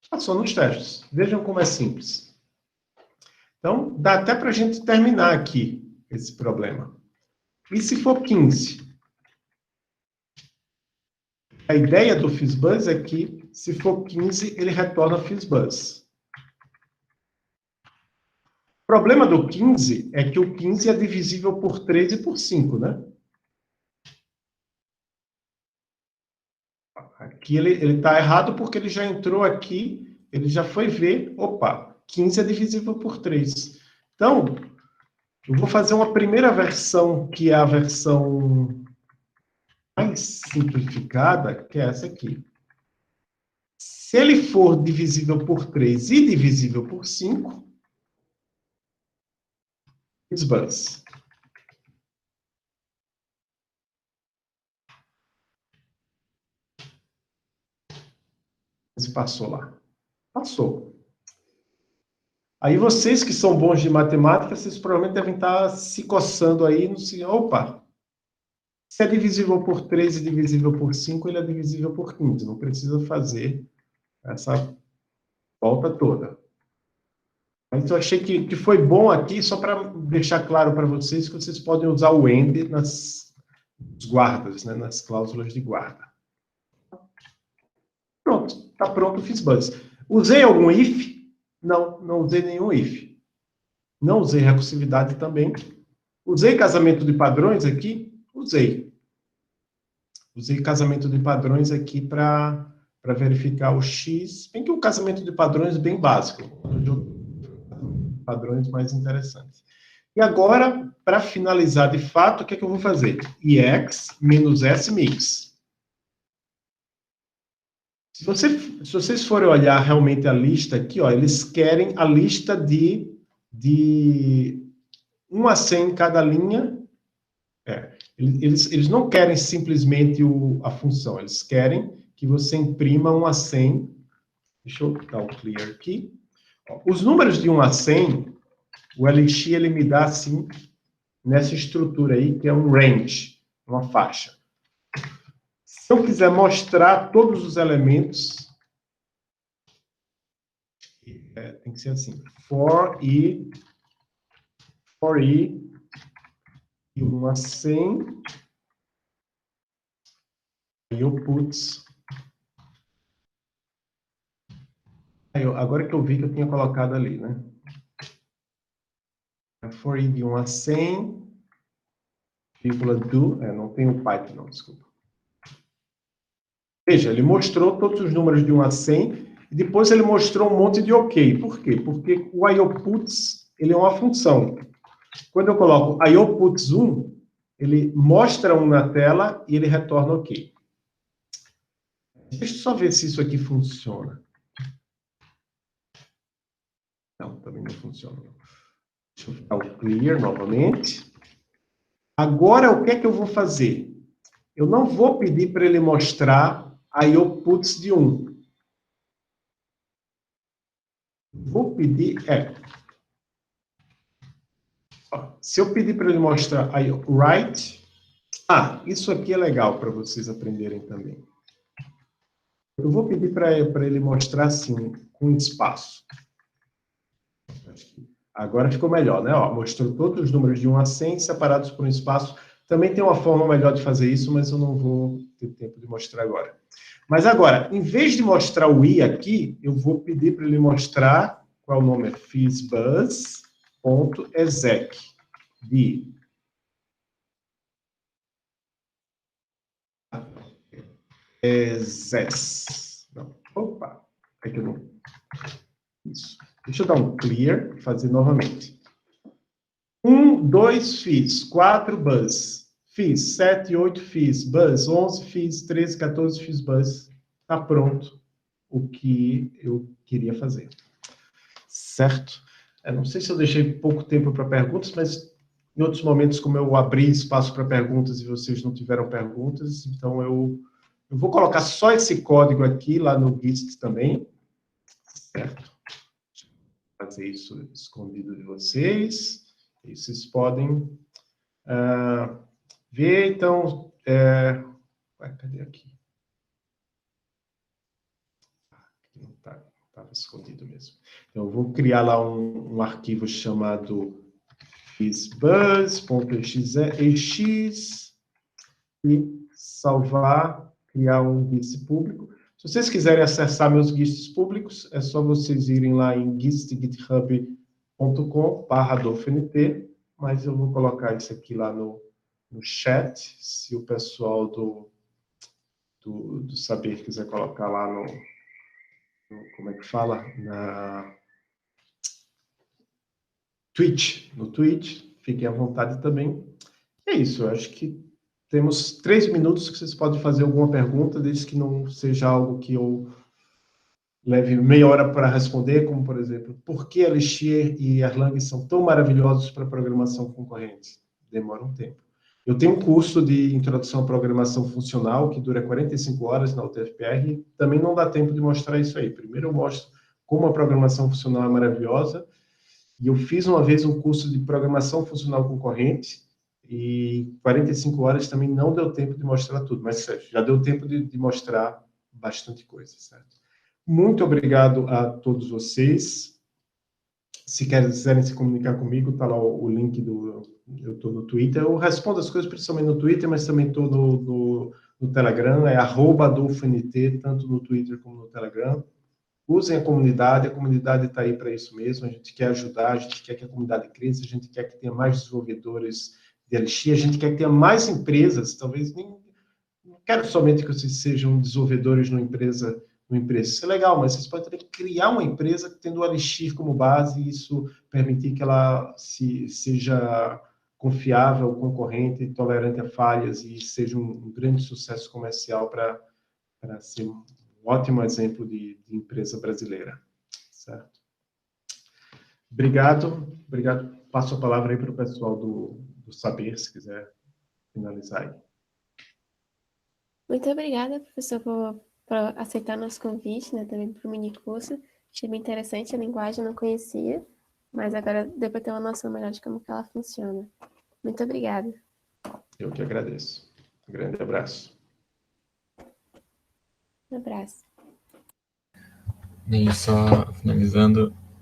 Passou nos testes. Vejam como é simples. Então, dá até para a gente terminar aqui esse problema. E se for 15? A ideia do FizzBuzz é que, se for 15, ele retorna FizzBuzz. O problema do 15 é que o 15 é divisível por 3 e por 5, né? Aqui ele está errado porque ele já entrou aqui, ele já foi ver, opa, 15 é divisível por 3. Então, eu vou fazer uma primeira versão, que é a versão mais simplificada, que é essa aqui. Se ele for divisível por 3 e divisível por 5, FizzBuzz. Se passou lá. Passou. Aí vocês que são bons de matemática, vocês provavelmente devem estar se coçando aí, no se, opa, se é divisível por 3 e divisível por 5, ele é divisível por 15. Não precisa fazer essa volta toda. Mas eu achei que foi bom aqui, só para deixar claro para vocês que vocês podem usar o AND nas guardas, né, nas cláusulas de guarda. Pronto, está pronto o FizzBuzz. Usei algum if? Não usei nenhum if. Não usei recursividade também. Usei casamento de padrões aqui? Usei. Usei casamento de padrões aqui para verificar o x. Bem que o casamento de padrões é bem básico. Padrões mais interessantes. E agora, para finalizar de fato, o que é que eu vou fazer? ix menos s mix. Se vocês forem olhar realmente a lista aqui, ó, eles querem a lista de 1 a 100 em cada linha. Eles não querem simplesmente a função, eles querem que você imprima 1 a 100. Deixa eu dar um clear aqui. Ó, os números de 1 a 100, o Elixir ele me dá assim, nessa estrutura aí, que é um range, uma faixa. Se eu quiser mostrar todos os elementos, tem que ser assim, for i de 1 a 100, e eu puts. Agora que eu vi que eu tinha colocado ali, né? For i de 1 a 100, vírgula do, não tem o Python não, desculpa. Veja, ele mostrou todos os números de 1 a 100, e depois ele mostrou um monte de OK. Por quê? Porque o IOPUTS, ele é uma função. Quando eu coloco IOPUTS 1, ele mostra 1 na tela e ele retorna OK. Deixa eu só ver se isso aqui funciona. Não, também não funciona. Deixa eu dar o clear novamente. Agora, o que é que eu vou fazer? Eu não vou pedir para ele mostrar IOPUTS de 1. Vou pedir, se eu pedir para ele mostrar write, isso aqui é legal para vocês aprenderem também. Eu vou pedir para ele mostrar assim, com espaço. Agora ficou melhor, né? Ó, mostrou todos os números de 1 a 100 separados por um espaço. Também tem uma forma melhor de fazer isso, mas eu não vou ter tempo de mostrar agora. Mas agora, em vez de mostrar o i aqui, eu vou pedir para ele mostrar qual é o nome, fizzbuzz.exec. De exec. Opa, é que eu não... Isso. Deixa eu dar um clear e fazer novamente. 1, 2 fizz, 4 buzz, fizz, 7, 8 fizz, buzz, 11 fizz, 13, 14 fizz, buzz. Está pronto o que eu queria fazer. Certo? Eu não sei se eu deixei pouco tempo para perguntas, mas em outros momentos, como eu abri espaço para perguntas e vocês não tiveram perguntas, então eu vou colocar só esse código aqui lá no Git também. Certo? Fazer isso escondido de vocês. E vocês podem ver, então... cadê aqui? Não estava escondido mesmo. Então, eu vou criar lá um arquivo chamado fizzbuzz.exe e salvar, criar um GIST público. Se vocês quiserem acessar meus GISTs públicos, é só vocês irem lá em git.github.com/adolfont, mas eu vou colocar isso aqui lá no chat, se o pessoal do Saber quiser colocar lá no como é que fala? Na Twitch. No Twitch, fiquem à vontade também. É isso, eu acho que temos 3 minutos que vocês podem fazer alguma pergunta, desde que não seja algo que eu leve meia hora para responder, como, por exemplo, por que Elixir e Erlang são tão maravilhosos para programação concorrente? Demora um tempo. Eu tenho um curso de Introdução à Programação Funcional, que dura 45 horas na UTFPR, também não dá tempo de mostrar isso aí. Primeiro eu mostro como a programação funcional é maravilhosa, e eu fiz uma vez um curso de Programação Funcional Concorrente, e 45 horas também não deu tempo de mostrar tudo, mas já deu tempo de mostrar bastante coisa, certo? Muito obrigado a todos vocês. Se quiserem se comunicar comigo, está lá o link eu estou no Twitter. Eu respondo as coisas principalmente no Twitter, mas também estou no Telegram, é @AdolfoNT, tanto no Twitter como no Telegram. Usem a comunidade está aí para isso mesmo. A gente quer ajudar, a gente quer que a comunidade cresça, a gente quer que tenha mais desenvolvedores de Elixir, a gente quer que tenha mais empresas, talvez nem... Não quero somente que vocês sejam desenvolvedores numa empresa. Isso é legal, mas vocês podem também criar uma empresa tendo o Elixir como base e isso permitir que ela seja confiável, concorrente, tolerante a falhas e seja um grande sucesso comercial para ser um ótimo exemplo de empresa brasileira. Certo? Obrigado. Passo a palavra aí para o pessoal do Saber, se quiser finalizar aí. Muito obrigada, professor, por aceitar nosso convite, né, também para o minicurso. Achei bem interessante, a linguagem eu não conhecia, mas agora deu para ter uma noção melhor de como que ela funciona. Muito obrigada. Eu que agradeço. Um grande abraço. Um abraço. E só finalizando,